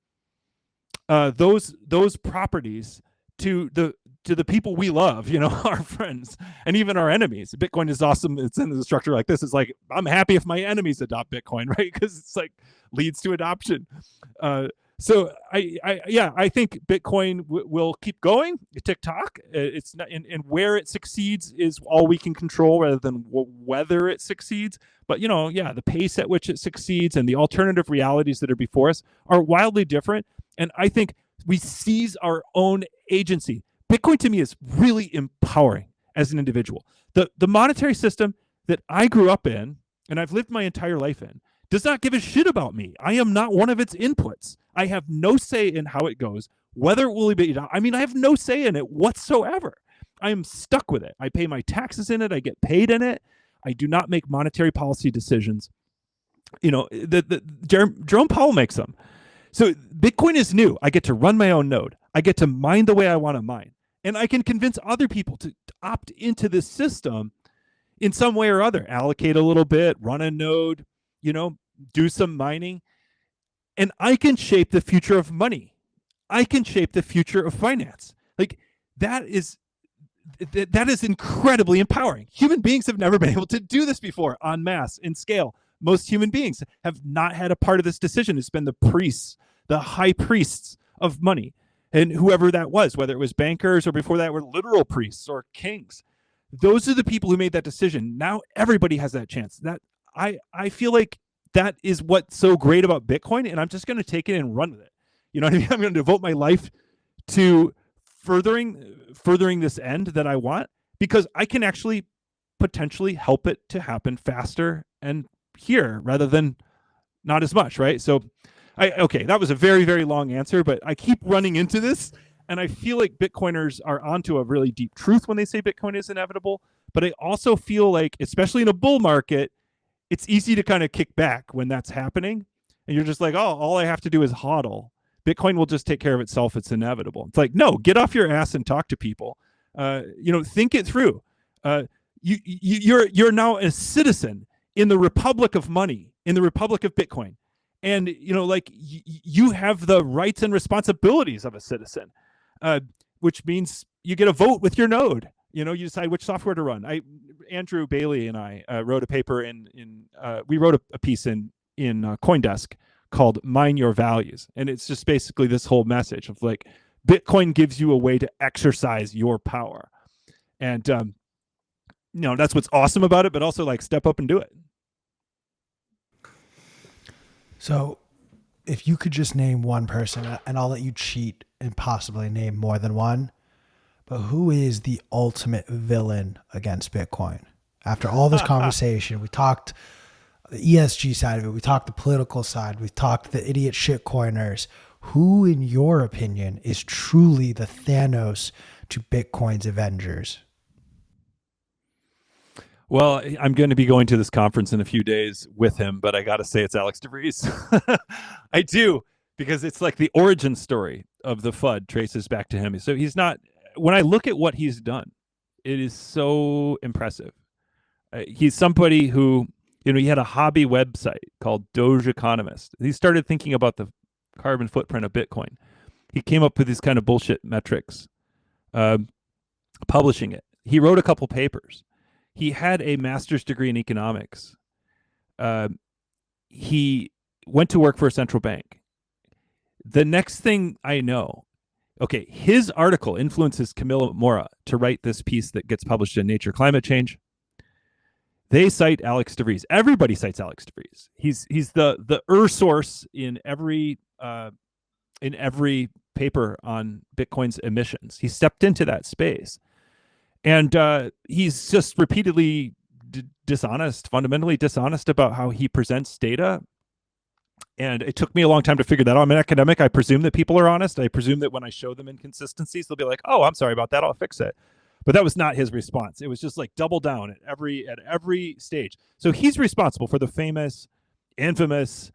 C: those properties to the people we love, our friends, and even our enemies. Bitcoin is awesome. It's in the structure like this. It's like, I'm happy if my enemies adopt Bitcoin, right? Because it's like leads to adoption. So I think Bitcoin will keep going. TikTok, it's not, and where it succeeds is all we can control, rather than whether it succeeds. But the pace at which it succeeds and the alternative realities that are before us are wildly different. And I think we seize our own agency. Bitcoin to me is really empowering as an individual. The monetary system that I grew up in and I've lived my entire life in does not give a shit about me. I am not one of its inputs. I have no say in how it goes, whether it will be. I mean, I have no say in it whatsoever. I am stuck with it. I pay my taxes in it. I get paid in it. I do not make monetary policy decisions. You know, Jerome Powell makes them. So Bitcoin is new. I get to run my own node. I get to mine the way I want to mine. And I can convince other people to opt into this system in some way or other, allocate a little bit, run a node, you know, do some mining. And I can shape the future of money. I can shape the future of finance. Like that is incredibly empowering. Human beings have never been able to do this before en masse, in scale. Most human beings have not had a part of this decision. It's been the priests, the high priests of money, and whoever that was, whether it was bankers or before that were literal priests or kings. Those are the people who made that decision. Now everybody has that chance. That I feel like that is what's so great about Bitcoin, and I'm just going to take it and run with it. You know what I mean? I'm going to devote my life to furthering this end that I want, because I can actually potentially help it to happen faster and here rather than not as much, right? So okay, that was a very, very long answer, but I keep running into this, and I feel like Bitcoiners are onto a really deep truth when they say Bitcoin is inevitable, but I also feel like, especially in a bull market, it's easy to kind of kick back when that's happening, and you're just like, oh, all I have to do is hodl. Bitcoin will just take care of itself. It's inevitable. It's like, no, get off your ass and talk to people. Think it through. You're now a citizen in the republic of money, in the republic of Bitcoin. And, you have the rights and responsibilities of a citizen, which means you get a vote with your node. You decide which software to run. Andrew Bailey and I wrote a paper we wrote a piece in CoinDesk called Mine Your Values. And it's just basically this whole message of like, Bitcoin gives you a way to exercise your power. And, that's what's awesome about it, but also like step up and do it.
A: So if you could just name one person, and I'll let you cheat and possibly name more than one, but who is the ultimate villain against Bitcoin? After all this conversation, we talked the ESG side of it, we talked the political side, we talked the idiot shitcoiners. Who, in your opinion, is truly the Thanos to Bitcoin's Avengers?
C: Well, I'm going to be going to this conference in a few days with him, but I got to say it's Alex DeVries. I do, because it's like the origin story of the FUD traces back to him. So he's not, when I look at what he's done, it is so impressive. He's somebody who, he had a hobby website called Doge Economist. He started thinking about the carbon footprint of Bitcoin. He came up with these kind of bullshit metrics, publishing it. He wrote a couple papers. He had a master's degree in economics. He went to work for a central bank. The next thing I know, his article influences Camilla Mora to write this piece that gets published in Nature Climate Change. They cite Alex DeVries. Everybody cites Alex DeVries. He's the source in every paper on Bitcoin's emissions. He stepped into that space. And he's just repeatedly fundamentally dishonest about how he presents data. And it took me a long time to figure that out. I'm an academic. I presume that people are honest. I presume that when I show them inconsistencies, they'll be like, oh, I'm sorry about that. I'll fix it. But that was not his response. It was just like double down at every stage. So he's responsible for the infamous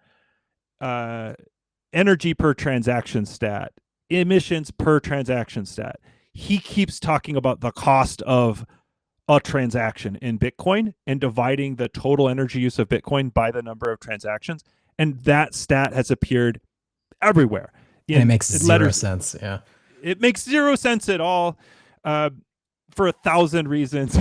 C: energy per transaction stat, emissions per transaction stat. He keeps talking about the cost of a transaction in Bitcoin and dividing the total energy use of Bitcoin by the number of transactions. And that stat has appeared everywhere.
B: And it makes zero sense. Yeah.
C: It makes zero sense at all, for 1,000 reasons.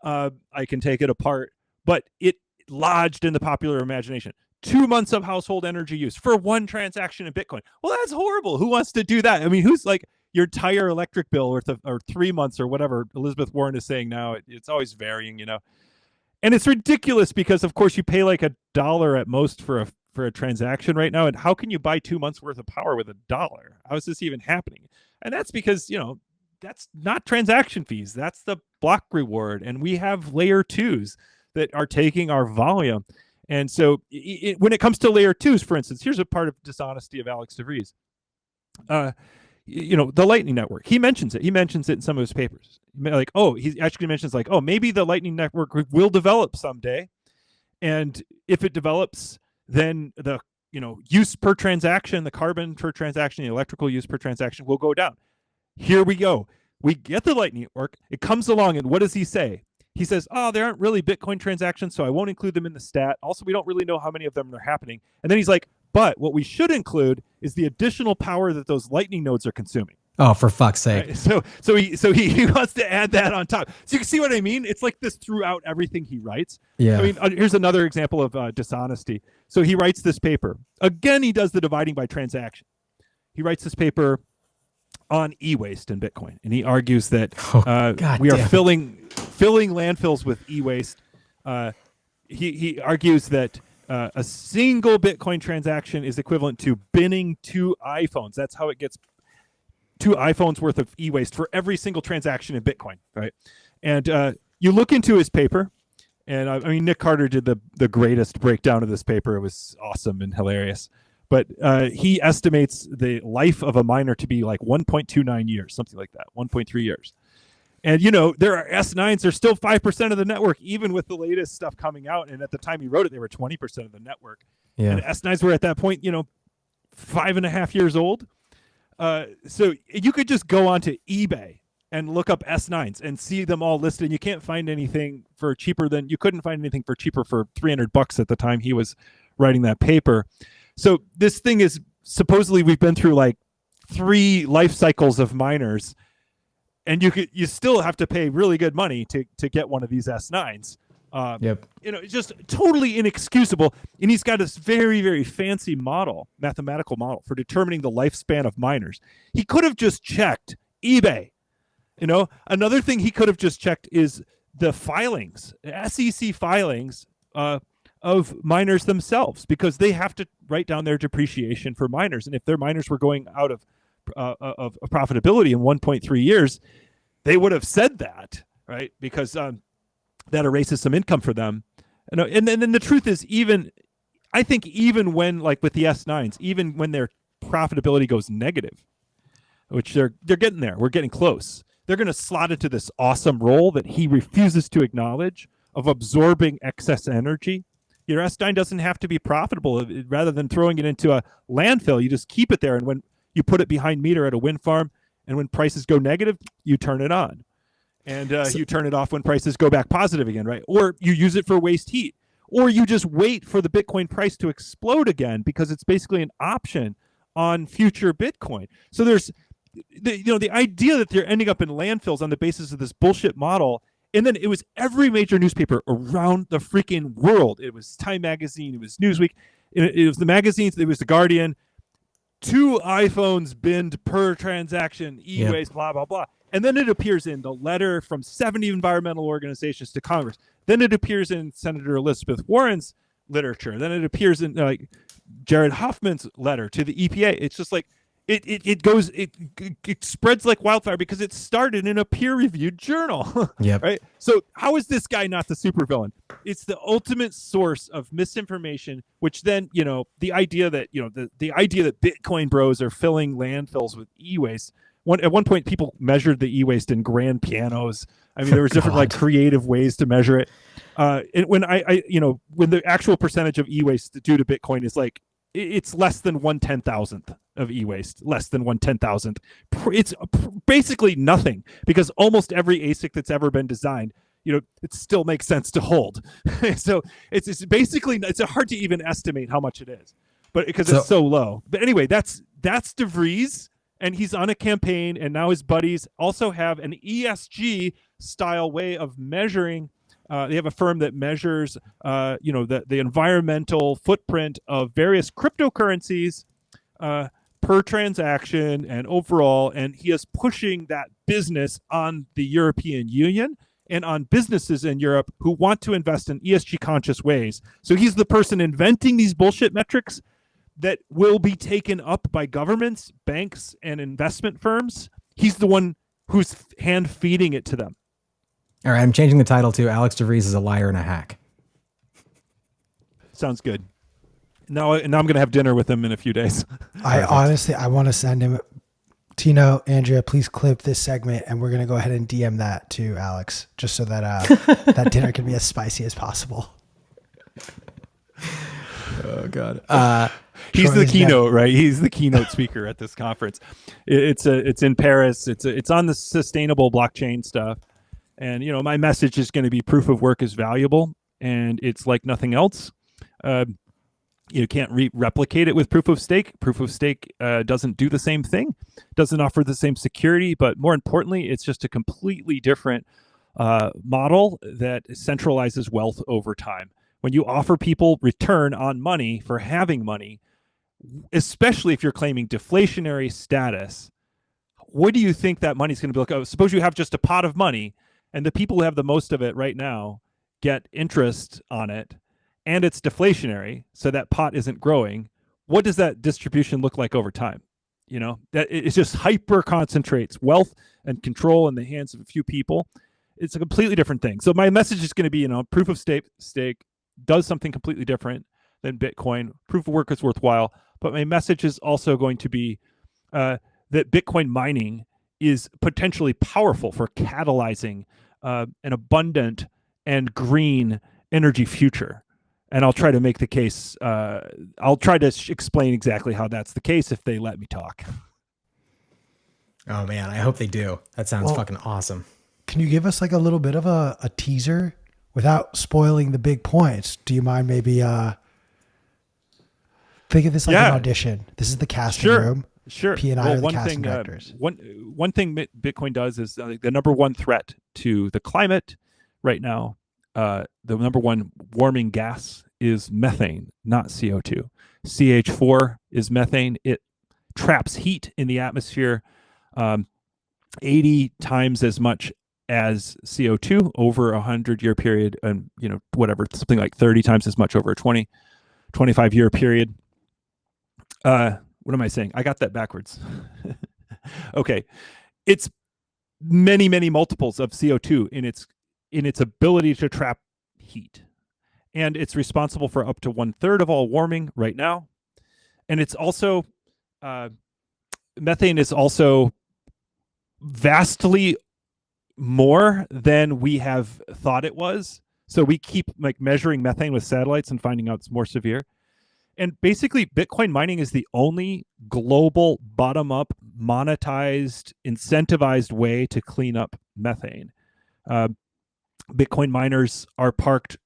C: I can take it apart, but it lodged in the popular imagination. 2 months of household energy use for one transaction in Bitcoin. Well, that's horrible. Who wants to do that? I mean, who's like, your entire electric bill or 3 months or whatever Elizabeth Warren is saying now, it's always varying, and it's ridiculous because of course you pay like $1 at most for a transaction right now. And how can you buy 2 months worth of power with $1? How is this even happening? And that's because, that's not transaction fees. That's the block reward. And we have layer twos that are taking our volume. And so when it comes to layer twos, for instance, here's a part of dishonesty of Alex DeVries. The Lightning Network. He mentions it. He mentions it in some of his papers. Like, he actually mentions like, maybe the Lightning Network will develop someday. And if it develops, then the use per transaction, the carbon per transaction, the electrical use per transaction will go down. Here we go. We get the Lightning Network. It comes along, and what does he say? He says, there aren't really Bitcoin transactions, so I won't include them in the stat. Also, we don't really know how many of them are happening. And then he's like, but what we should include is the additional power that those Lightning nodes are consuming.
B: Oh, for fuck's sake.
C: Right? So he wants to add that on top. So you can see what I mean? It's like this throughout everything he writes.
B: Yeah.
C: I mean, here's another example of dishonesty. So he writes this paper. Again, he does the dividing by transaction. He writes this paper on e-waste in Bitcoin. And he argues that we are filling landfills with e-waste. He argues that a single Bitcoin transaction is equivalent to binning 2 iPhones. That's how it gets 2 iPhones worth of e-waste for every single transaction in Bitcoin, right? And you look into his paper, and I mean, Nick Carter did the greatest breakdown of this paper. It was awesome and hilarious. But he estimates the life of a miner to be like 1.29 years, something like that, 1.3 years. And, there are S9s, they're still 5% of the network, even with the latest stuff coming out. And at the time he wrote it, they were 20% of the network. Yeah. And S9s were at that point, 5.5 years old. So you could just go onto eBay and look up S9s and see them all listed. And you can't find anything for cheaper than, you couldn't find anything for cheaper for $300 at the time he was writing that paper. So this thing is supposedly, we've been through like 3 life cycles of miners, and you still have to pay really good money to get one of these S9s.
B: Yep.
C: It's just totally inexcusable. And he's got this very, very fancy mathematical model for determining the lifespan of miners. He could have just checked eBay. Another thing he could have just checked is the filings, SEC filings of miners themselves, because they have to write down their depreciation for miners. And if their miners were going out of profitability in 1.3 years, they would have said that, right? Because that erases some income for them. And then the truth is, I think even when, like with the S9s, even when their profitability goes negative, which they're getting there, we're getting close, they're going to slot into this awesome role that he refuses to acknowledge of absorbing excess energy. Your S9 doesn't have to be profitable. Rather than throwing it into a landfill, you just keep it there. And when you put it behind meter at a wind farm, and when prices go negative, you turn it on. And you turn it off when prices go back positive again, right? Or you use it for waste heat. Or you just wait for the Bitcoin price to explode again, because it's basically an option on future Bitcoin. So there's the idea that they're ending up in landfills on the basis of this bullshit model. And then it was every major newspaper around the freaking world. It was Time Magazine, it was Newsweek, it was the magazines, it was The Guardian. 2 iPhones binned per transaction, e-waste, blah, blah, blah. And then it appears in the letter from 70 environmental organizations to Congress. Then it appears in Senator Elizabeth Warren's literature. Then it appears in Jared Hoffman's letter to the EPA. It's just like, it spreads like wildfire because it started in a peer-reviewed journal.
B: Yep.
C: Right? So how is this guy not the supervillain? It's the ultimate source of misinformation, which then, the idea that, the idea that Bitcoin bros are filling landfills with e-waste. At one point, people measured the e-waste in grand pianos. I mean, there was different like creative ways to measure it. And when when the actual percentage of e-waste due to Bitcoin is like, it's less than 1/10,000th of e-waste, less than 1/10,000th. It's basically nothing, because almost every ASIC that's ever been designed, it still makes sense to hold. So it's basically, it's hard to even estimate how much it is, but because it's so low. But anyway, that's DeVries, and he's on a campaign, and now his buddies also have an ESG style way of measuring. They have a firm that measures, the environmental footprint of various cryptocurrencies per transaction and overall. And he is pushing that business on the European Union and on businesses in Europe who want to invest in ESG conscious ways. So he's the person inventing these bullshit metrics that will be taken up by governments, banks, and investment firms. He's the one who's hand feeding it to them.
B: All right, I'm changing the title to Alex DeVries is a liar and a hack.
C: Sounds good. Now I'm going to have dinner with him in a few days.
A: I honestly, I want to send him, Tino, Andrea, please clip this segment, and we're going to go ahead and DM that to Alex, just so that that dinner can be as spicy as possible.
B: Oh God.
C: He's
A: Troy
C: the
A: is
C: keynote, right? He's the keynote speaker at this conference. It's in Paris. It's on the sustainable blockchain stuff. And, my message is going to be proof of work is valuable, and it's like nothing else. You can't replicate it with proof of stake. Proof of stake doesn't do the same thing, doesn't offer the same security, but more importantly, it's just a completely different model that centralizes wealth over time. When you offer people return on money for having money, especially if you're claiming deflationary status, what do you think that money's going to be like? Oh, suppose you have just a pot of money, and the people who have the most of it right now get interest on it, and it's deflationary, so that pot isn't growing. What does that distribution look like over time? That it just hyper concentrates wealth and control in the hands of a few people. It's a completely different thing. So my message is going to be, proof of stake does something completely different than Bitcoin. Proof of work is worthwhile, but my message is also going to be that Bitcoin mining is potentially powerful for catalyzing an abundant and green energy future. And I'll try to make the case. I'll try to explain exactly how that's the case if they let me talk.
B: Oh man, I hope they do. That sounds fucking awesome.
A: Can you give us like a little bit of a teaser without spoiling the big points? Do you mind maybe think of this like an audition? This is the casting room.
C: Sure.
A: P and I are the casting directors.
C: One thing Bitcoin does is the number one threat to the climate right now. The number one warming gas is methane, not CO2. CH4 is methane. It traps heat in the atmosphere 80 times as much as CO2 over a 100-year period, and something like 30 times as much over a 25-year period. What am I saying? I got that backwards. Okay. It's many, many multiples of CO2 in its ability to trap heat. And it's responsible for up to 1/3 of all warming right now. And it's also, methane is also vastly more than we have thought it was. So we keep measuring methane with satellites and finding out it's more severe. And basically, Bitcoin mining is the only global, bottom-up, monetized, incentivized way to clean up methane. Bitcoin miners are parked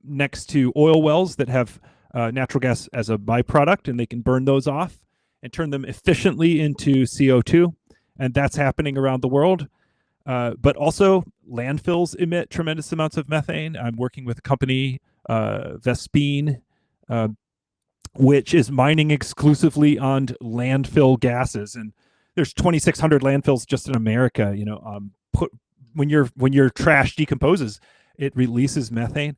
C: next to oil wells that have natural gas as a byproduct, and they can burn those off and turn them efficiently into CO2. And that's happening around the world. But also, landfills emit tremendous amounts of methane. I'm working with a company, Vespine, which is mining exclusively on landfill gases, and there's 2,600 landfills just in America. When your trash decomposes, it releases methane,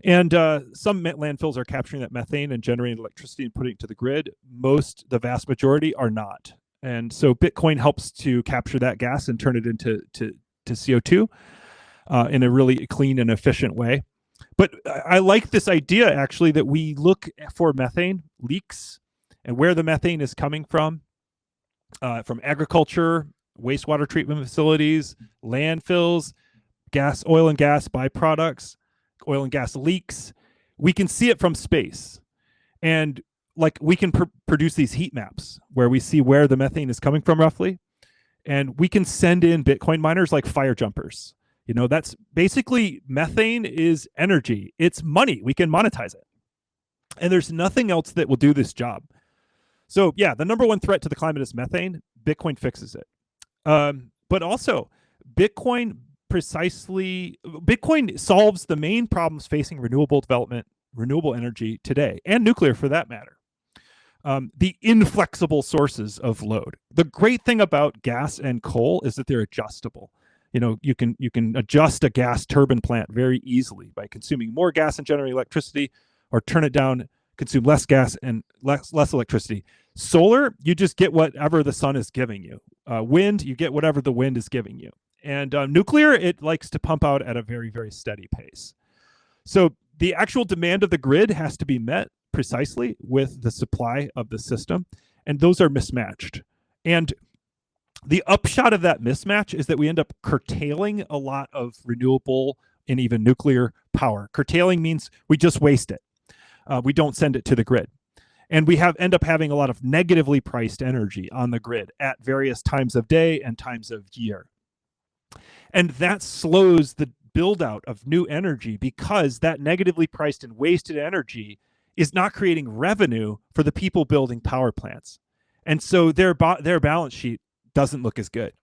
C: and some landfills are capturing that methane and generating electricity and putting it to the grid. The vast majority are not, and so Bitcoin helps to capture that gas and turn it into CO2 in a really clean and efficient way. But I like this idea, actually, that we look for methane leaks and where the methane is coming from agriculture, wastewater treatment facilities, landfills, oil and gas byproducts, oil and gas leaks. We can see it from space. And we can produce these heat maps where we see where the methane is coming from roughly. And we can send in Bitcoin miners like fire jumpers. That's basically methane is energy. It's money. We can monetize it. And there's nothing else that will do this job. So yeah, the number one threat to the climate is methane. Bitcoin fixes it. But also Bitcoin solves the main problems facing renewable development, renewable energy today, and nuclear for that matter. The inflexible sources of load. The great thing about gas and coal is that they're adjustable. You can adjust a gas turbine plant very easily by consuming more gas and generating electricity, or turn it down, consume less gas and less electricity. Solar, you just get whatever the sun is giving you. wind, you get whatever the wind is giving you. And nuclear, it likes to pump out at a very, very steady pace. So the actual demand of the grid has to be met precisely with the supply of the system, and those are mismatched. And the upshot of that mismatch is that we end up curtailing a lot of renewable and even nuclear power. Curtailing means we just waste it. We don't send it to the grid. And we end up having a lot of negatively priced energy on the grid at various times of day and times of year. And that slows the build out of new energy because that negatively priced and wasted energy is not creating revenue for the people building power plants. And so their balance sheet doesn't look as good.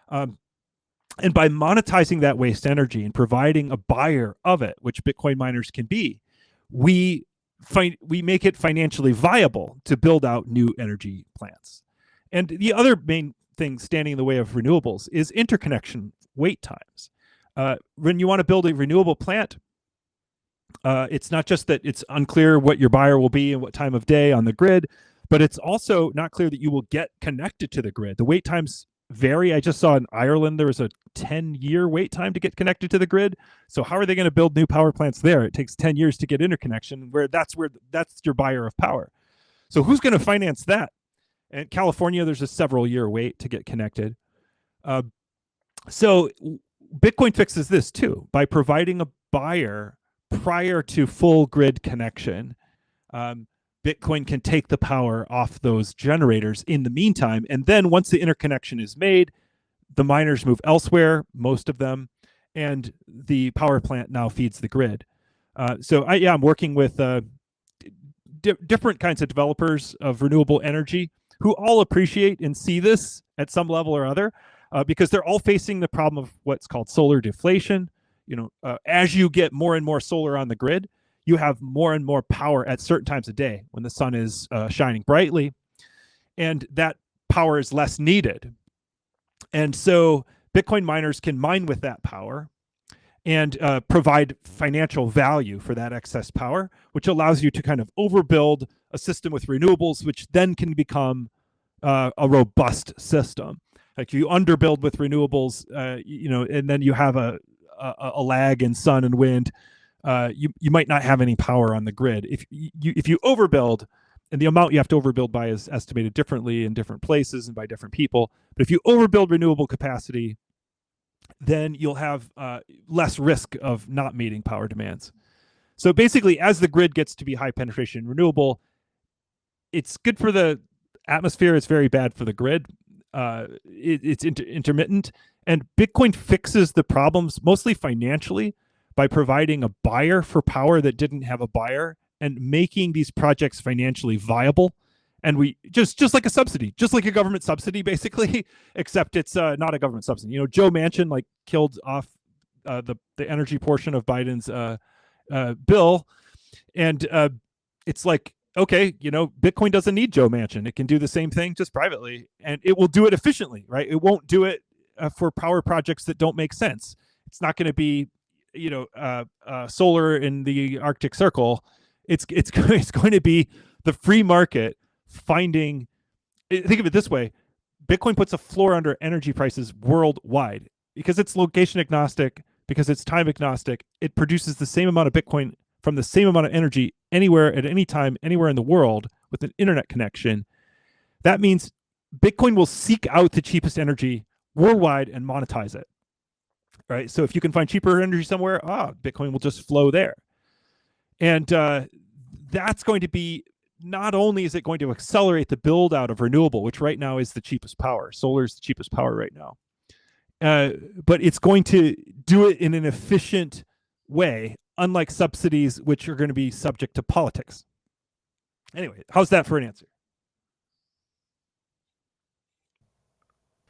C: And by monetizing that waste energy and providing a buyer of it, which Bitcoin miners can be, we make it financially viable to build out new energy plants. And the other main thing standing in the way of renewables is interconnection wait times. When you want to build a renewable plant, it's not just that it's unclear what your buyer will be and what time of day on the grid, but it's also not clear that you will get connected to the grid. The wait times vary. I just saw in Ireland there was a 10-year wait time to get connected to the grid. So how are they going to build new power plants there? It takes 10 years to get interconnection, that's your buyer of power. So who's going to finance that? In California, there's a several-year wait to get connected. So Bitcoin fixes this too by providing a buyer prior to full grid connection. Bitcoin can take the power off those generators in the meantime. And then once the interconnection is made, the miners move elsewhere, most of them, and the power plant now feeds the grid. I'm working with different kinds of developers of renewable energy who all appreciate and see this at some level or other, because they're all facing the problem of what's called solar deflation. As you get more and more solar on the grid, you have more and more power at certain times of day when the sun is shining brightly, and that power is less needed. And so Bitcoin miners can mine with that power and provide financial value for that excess power, which allows you to kind of overbuild a system with renewables, which then can become a robust system. Like if you underbuild with renewables, and then you have a lag in sun and wind, you might not have any power on the grid. If you overbuild, and the amount you have to overbuild by is estimated differently in different places and by different people, but if you overbuild renewable capacity, then you'll have less risk of not meeting power demands. So basically, as the grid gets to be high penetration renewable, it's good for the atmosphere. It's very bad for the grid. It's intermittent, and Bitcoin fixes the problems mostly financially by providing a buyer for power that didn't have a buyer and making these projects financially viable. And we just like a subsidy, just like a government subsidy, basically, except it's not a government subsidy. Joe Manchin killed off the energy portion of Biden's bill, and it's like, okay, Bitcoin doesn't need Joe Manchin. It can do the same thing just privately, and it will do it efficiently, right? It won't do it for power projects that don't make sense. It's not going to be, solar in the Arctic Circle. It's going to be the free market finding. Think of it this way: Bitcoin puts a floor under energy prices worldwide because it's location agnostic, because it's time agnostic. It produces the same amount of Bitcoin from the same amount of energy anywhere at any time, anywhere in the world with an internet connection. That means Bitcoin will seek out the cheapest energy worldwide and monetize it, right? So if you can find cheaper energy somewhere, Bitcoin will just flow there. And that's going to be, not only is it going to accelerate the build out of renewable, which right now is the cheapest power. Solar is the cheapest power right now. But it's going to do it in an efficient way, unlike subsidies, which are going to be subject to politics. Anyway, how's that for an answer?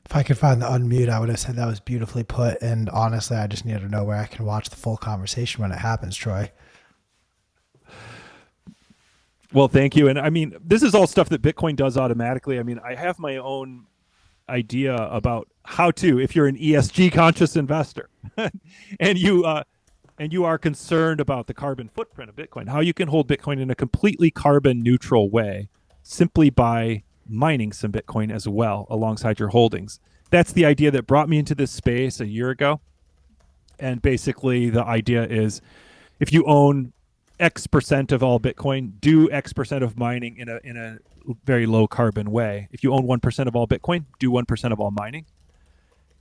A: If I could find the unmute, I would have said that was beautifully put. And honestly, I just need to know where I can watch the full conversation when it happens, Troy.
C: Well, thank you. And I mean, this is all stuff that Bitcoin does automatically. I mean, I have my own idea about how to, if you're an ESG conscious investor and you are concerned about the carbon footprint of Bitcoin, how you can hold Bitcoin in a completely carbon neutral way simply by mining some Bitcoin as well alongside your holdings. That's the idea that brought me into this space a year ago. And basically the idea is if you own X percent of all Bitcoin, do X percent of mining in a very low carbon way. If you own 1% of all Bitcoin, do 1% of all mining.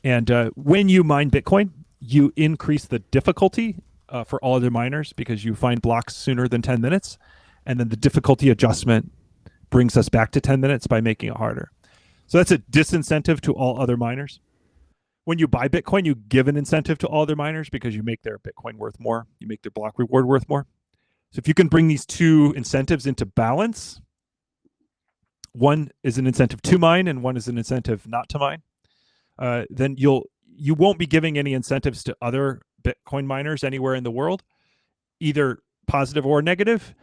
C: And when you mine Bitcoin, you increase the difficulty for all other miners because you find blocks sooner than 10 minutes. And then the difficulty adjustment brings us back to 10 minutes by making it harder. So that's a disincentive to all other miners. When you buy Bitcoin, you give an incentive to all other miners because you make their Bitcoin worth more. You make their block reward worth more. So if you can bring these two incentives into balance, one is an incentive to mine and one is an incentive not to mine, then you won't be giving any incentives to other Bitcoin miners anywhere in the world, either positive or negative.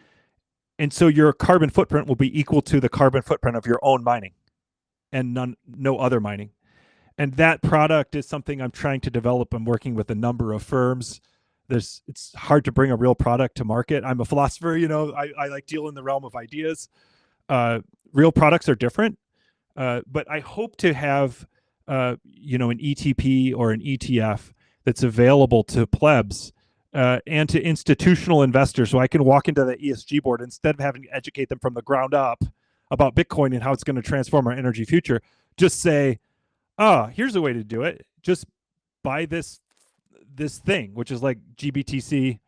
C: And so your carbon footprint will be equal to the carbon footprint of your own mining and no other mining. And that product is something I'm trying to develop. I'm working with a number of firms. It's hard to bring a real product to market. I'm a philosopher, I like deal in the realm of ideas. Real products are different, but I hope to have an ETP or an ETF that's available to plebs and to institutional investors, so I can walk into the ESG board instead of having to educate them from the ground up about Bitcoin and how it's going to transform our energy future. Just say, here's a way to do it. Just buy this thing, which is like GBTC,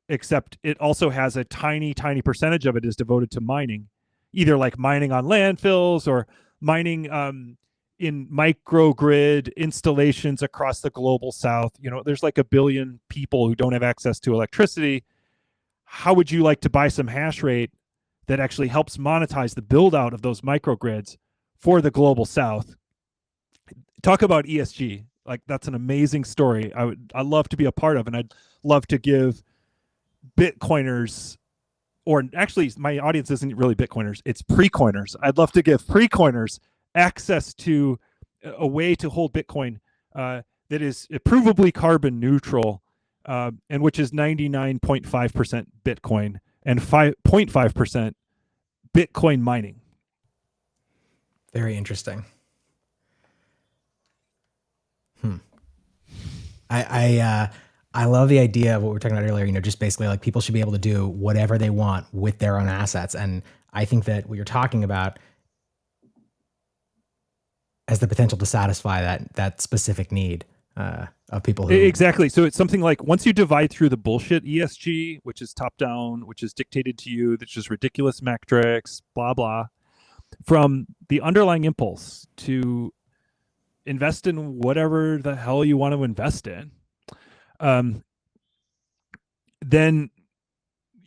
C: except it also has a tiny percentage of it is devoted to mining, either like mining on landfills or mining in microgrid installations across the global south. There's like 1 billion people who don't have access to electricity. How would you like to buy some hash rate that actually helps monetize the build out of those microgrids for the global south? Talk about ESG. Like, that's an amazing story. I'd love to be a part of, and I'd love to give Bitcoiners, or actually my audience isn't really Bitcoiners, it's pre-coiners. I'd love to give pre-coiners access to a way to hold Bitcoin that is provably carbon neutral, and which is 99.5% Bitcoin and 5.5% Bitcoin mining.
B: Very interesting. I love the idea of what we were talking about earlier, just basically like people should be able to do whatever they want with their own assets. And I think that what you're talking about has the potential to satisfy that specific need of people who...
C: Exactly. So it's something like, once you divide through the bullshit ESG, which is top down, which is dictated to you, that's just ridiculous metrics, blah, blah, from the underlying impulse to invest in whatever the hell you want to invest in, then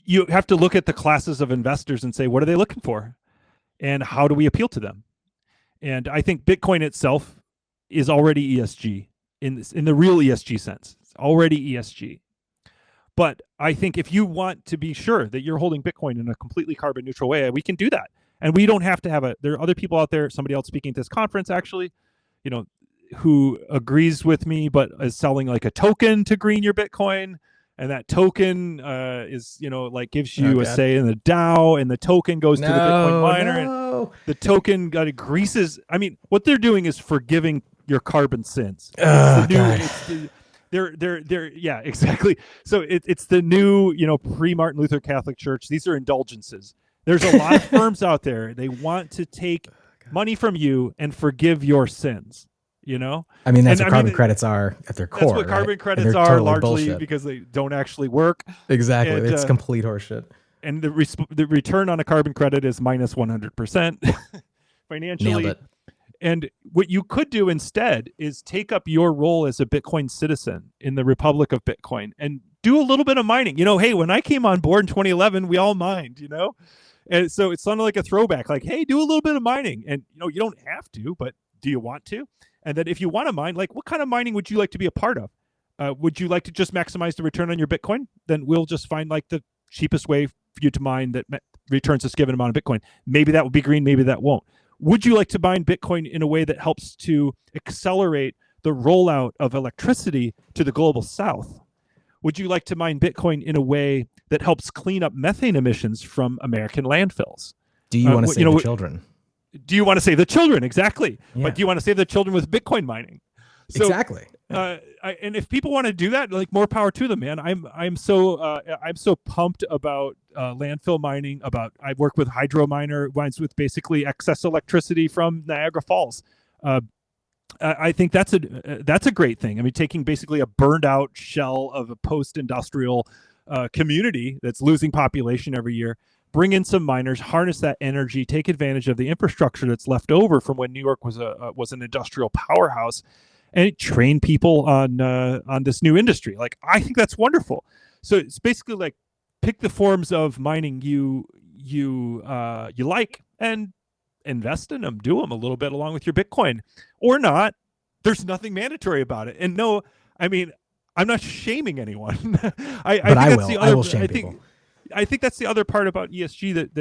C: you have to look at the classes of investors and say, what are they looking for? And how do we appeal to them? And I think Bitcoin itself is already ESG in the real ESG sense. It's already ESG. But I think if you want to be sure that you're holding Bitcoin in a completely carbon neutral way, we can do that. And we don't have to have there are other people out there, somebody else speaking at this conference actually, who agrees with me, but is selling like a token to green your Bitcoin. And that token is, gives you a say in the DAO, and the token goes to the Bitcoin miner. And the token greases. I mean, what they're doing is forgiving your carbon sins. Yeah, exactly. So it's the new, pre-Martin Luther Catholic Church. These are indulgences. There's a lot of firms out there. They want to take money from you and forgive your sins.
B: I mean, that's what carbon credits are at their core.
C: That's what carbon credits are, totally largely bullshit. Because they don't actually work.
B: Exactly. And, it's complete horseshit.
C: And the return on a carbon credit is minus 100% financially.
B: Nailed it.
C: And what you could do instead is take up your role as a Bitcoin citizen in the Republic of Bitcoin and do a little bit of mining. Hey, when I came on board in 2011, we all mined, And so it's sort of like a throwback, like, hey, do a little bit of mining. And, you don't have to, but do you want to? And then if you want to mine, like, what kind of mining would you like to be a part of? Would you like to just maximize the return on your Bitcoin? Then we'll just find like the cheapest way for you to mine that returns this given amount of Bitcoin. Maybe that will be green, maybe that won't. Would you like to mine Bitcoin in a way that helps to accelerate the rollout of electricity to the global south? Would you like to mine Bitcoin in a way that helps clean up methane emissions from American landfills?
B: Do you want to save the children?
C: Do you want to save the children? Exactly.
B: Yeah.
C: But do you want to save the children with Bitcoin mining? So,
B: exactly.
C: And if people want to do that, like, more power to them, man. I'm so pumped about landfill mining. I work with hydro mines with basically excess electricity from Niagara Falls. I think that's a great thing. I mean, taking basically a burned out shell of a post-industrial community that's losing population every year, bring in some miners, harness that energy, take advantage of the infrastructure that's left over from when New York was an industrial powerhouse, and train people on this new industry. Like, I think that's wonderful. So it's basically like, pick the forms of mining you like, and invest in them, do them a little bit along with your Bitcoin, or not. There's nothing mandatory about it. And no, I mean, I'm not shaming anyone. I will shame people. I think that's the other part about ESG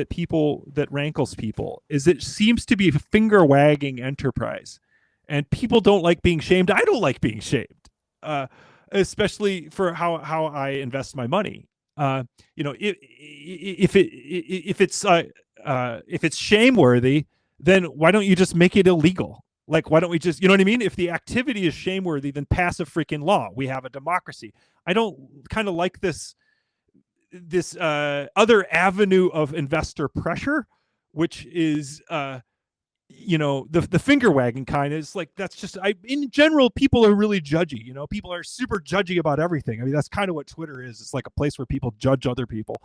C: that rankles people, is it seems to be a finger wagging enterprise, and people don't like being shamed. I don't like being shamed, especially for how I invest my money. If it's shameworthy, then why don't you just make it illegal? Like, why don't we just, you know what I mean? If the activity is shameworthy, then pass a freaking law. We have a democracy. I don't kind of like this other avenue of investor pressure, which is, the finger wagging kind. Is like, that's just, in general, people are really judgy. People are super judgy about everything. I mean, that's kind of what Twitter is. It's like a place where people judge other people.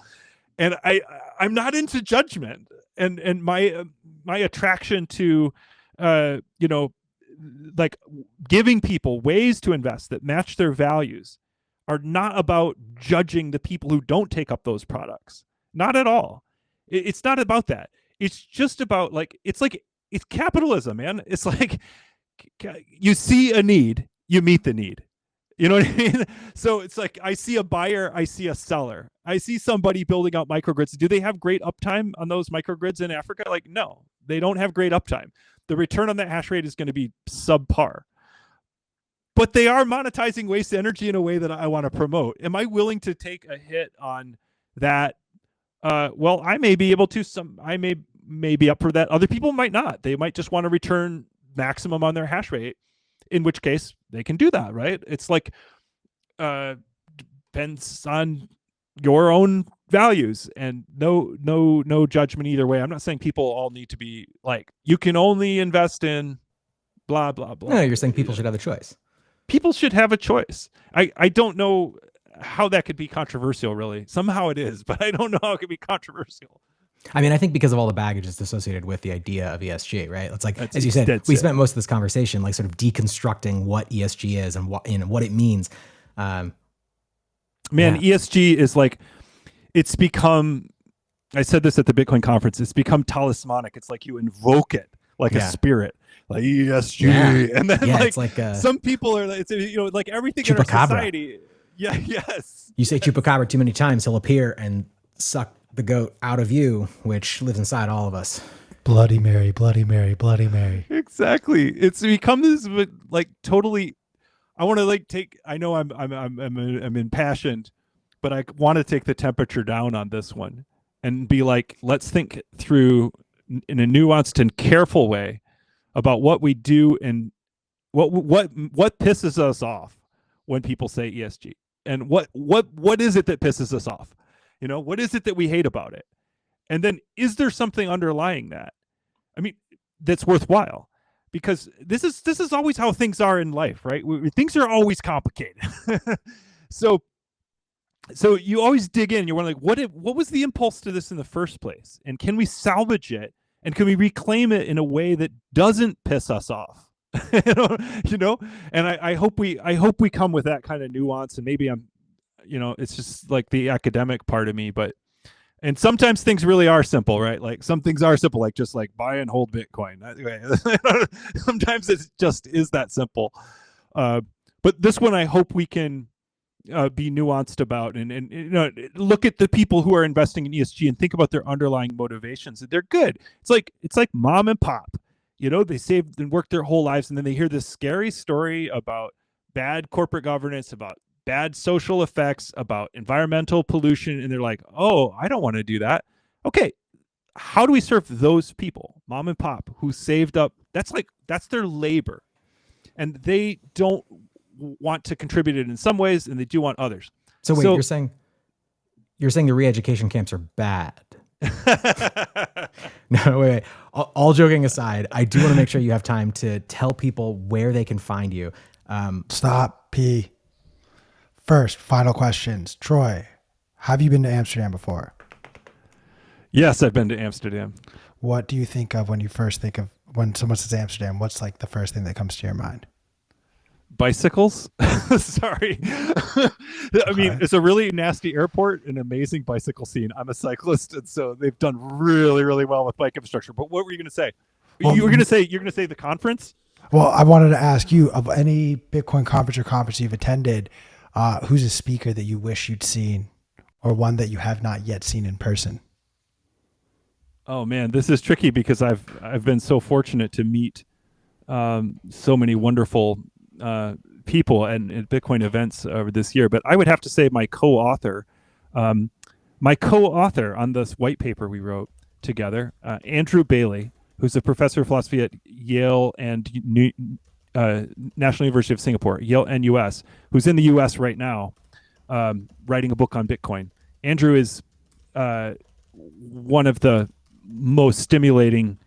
C: And I'm not into judgment, and my attraction to, like, giving people ways to invest that match their values are not about judging the people who don't take up those products. Not at all. It's not about that. It's just about, like, it's capitalism, man. It's like, you see a need, you meet the need. You know what I mean? So it's like, I see a buyer, I see a seller. I see somebody building out microgrids. Do they have great uptime on those microgrids in Africa? Like, no, they don't have great uptime. The return on that hash rate is going to be subpar. But they are monetizing waste energy in a way that I want to promote. Am I willing to take a hit on that? Well, I may be able to. I may be up for that. Other people might not. They might just want to return maximum on their hash rate, in which case they can do that, right? It's like, depends on your own values, and no judgment either way. I'm not saying people all need to be like, you can only invest in blah, blah, blah.
B: No, you're saying people should have a choice.
C: People should have a choice. I don't know how that could be controversial, really. Somehow it is, but I don't know how it could be controversial.
B: I mean, I think because of all the baggage that's associated with the idea of ESG, right? It's like, as you said, we spent most of this conversation like sort of deconstructing what ESG is and what it means.
C: ESG is like, it's become, I said this at the Bitcoin conference, it's become talismanic. It's like you invoke it like a spirit, like ESG. Yeah. And then it's like some people are, it's, like everything in our society. Yeah. Yes.
B: You say chupacabra too many times, he'll appear and suck the goat out of you, which lives inside all of us.
A: Bloody Mary, Bloody Mary, Bloody Mary.
C: Exactly. It's become this, like, totally. I want to, like, take. I know I'm impassioned, but I want to take the temperature down on this one and be like, let's think through in a nuanced and careful way about what we do and what pisses us off when people say ESG, and what is it that pisses us off. What is it that we hate about it? And then, is there something underlying that? I mean, that's worthwhile, because this is always how things are in life, right? Things are always complicated. So you always dig in. You're wondering, like, what was the impulse to this in the first place? And can we salvage it? And can we reclaim it in a way that doesn't piss us off? And I hope we come with that kind of nuance. And maybe I'm, it's just like the academic part of me, and sometimes things really are simple, right? Like, some things are simple, like just like buy and hold Bitcoin. Sometimes it just is that simple. But this one, I hope we can be nuanced about, and look at the people who are investing in ESG and think about their underlying motivations. They're good. It's like mom and pop. They saved and worked their whole lives, and then they hear this scary story about bad corporate governance, about bad social effects, about environmental pollution, and they're like, oh, I don't want to do that. Okay, how do we serve those people, mom and pop, who saved up? That's their labor, and they don't want to contribute it in some ways, and they do want others.
B: So wait, you're saying the re-education camps are bad? No, wait. All joking aside, I do want to make sure you have time to tell people where they can find you.
A: Stop, P. First, final questions. Troy, have you been to Amsterdam before?
C: Yes, I've been to Amsterdam.
A: What do you think of when someone says Amsterdam? What's like the first thing that comes to your mind?
C: Bicycles. Sorry. I mean, it's a really nasty airport, an amazing bicycle scene. I'm a cyclist, and so they've done really, really well with bike infrastructure. But what were you going to say?
A: Well,
C: you're going to say the conference?
A: Well, I wanted to ask you, of any Bitcoin conference or conference you've attended, who's a speaker that you wish you'd seen, or one that you have not yet seen in person?
C: Oh man, this is tricky because I've been so fortunate to meet so many wonderful people and Bitcoin events over this year. But I would have to say my co-author on this white paper we wrote together, Andrew Bailey, who's a professor of philosophy at Yale and National University of Singapore, Yale NUS, who's in the US right now, writing a book on Bitcoin. Andrew is one of the most stimulating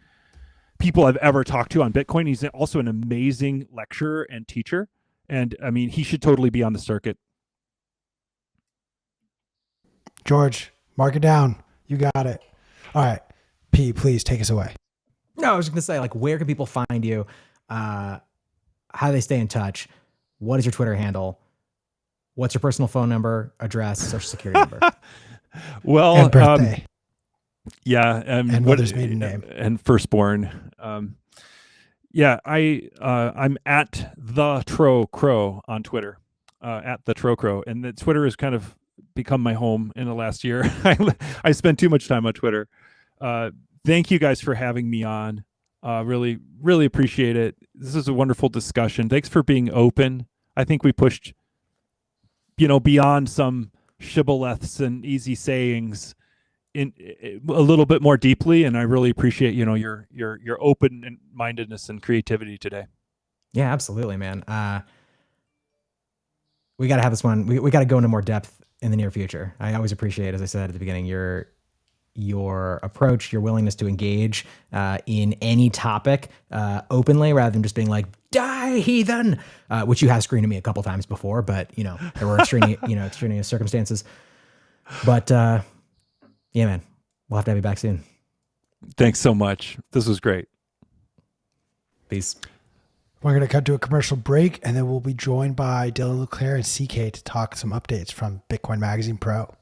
C: people I've ever talked to on Bitcoin. He's also an amazing lecturer and teacher. And I mean, he should totally be on the circuit.
A: George, mark it down. You got it. All right. P, please take us away.
B: No, I was going to say, like, where can people find you? How do they stay in touch? What is your Twitter handle? What's your personal phone number, address, social security number?
C: Well,
A: and birthday.
C: Yeah,
A: and mother's maiden name
C: and firstborn. I'm at the Tro Crow on Twitter, at the Tro Crow, and the Twitter has kind of become my home in the last year. I spend too much time on Twitter. Thank you guys for having me on. Really, really appreciate it. This is a wonderful discussion. Thanks for being open. I think we pushed, beyond some shibboleths and easy sayings in a little bit more deeply, and I really appreciate your open mindedness and creativity today.
B: Yeah, absolutely, man. We got to have this one. We got to go into more depth in the near future. I always appreciate, as I said at the beginning, your approach, your willingness to engage in any topic openly, rather than just being like, "Die, heathen," which you have screamed at me a couple times before, but there were extraneous circumstances. But yeah, man, we'll have to have you back soon.
C: Thanks so much. This was great.
B: Peace.
A: We're going to cut to a commercial break, and then we'll be joined by Dylan Leclerc and CK to talk some updates from Bitcoin Magazine Pro.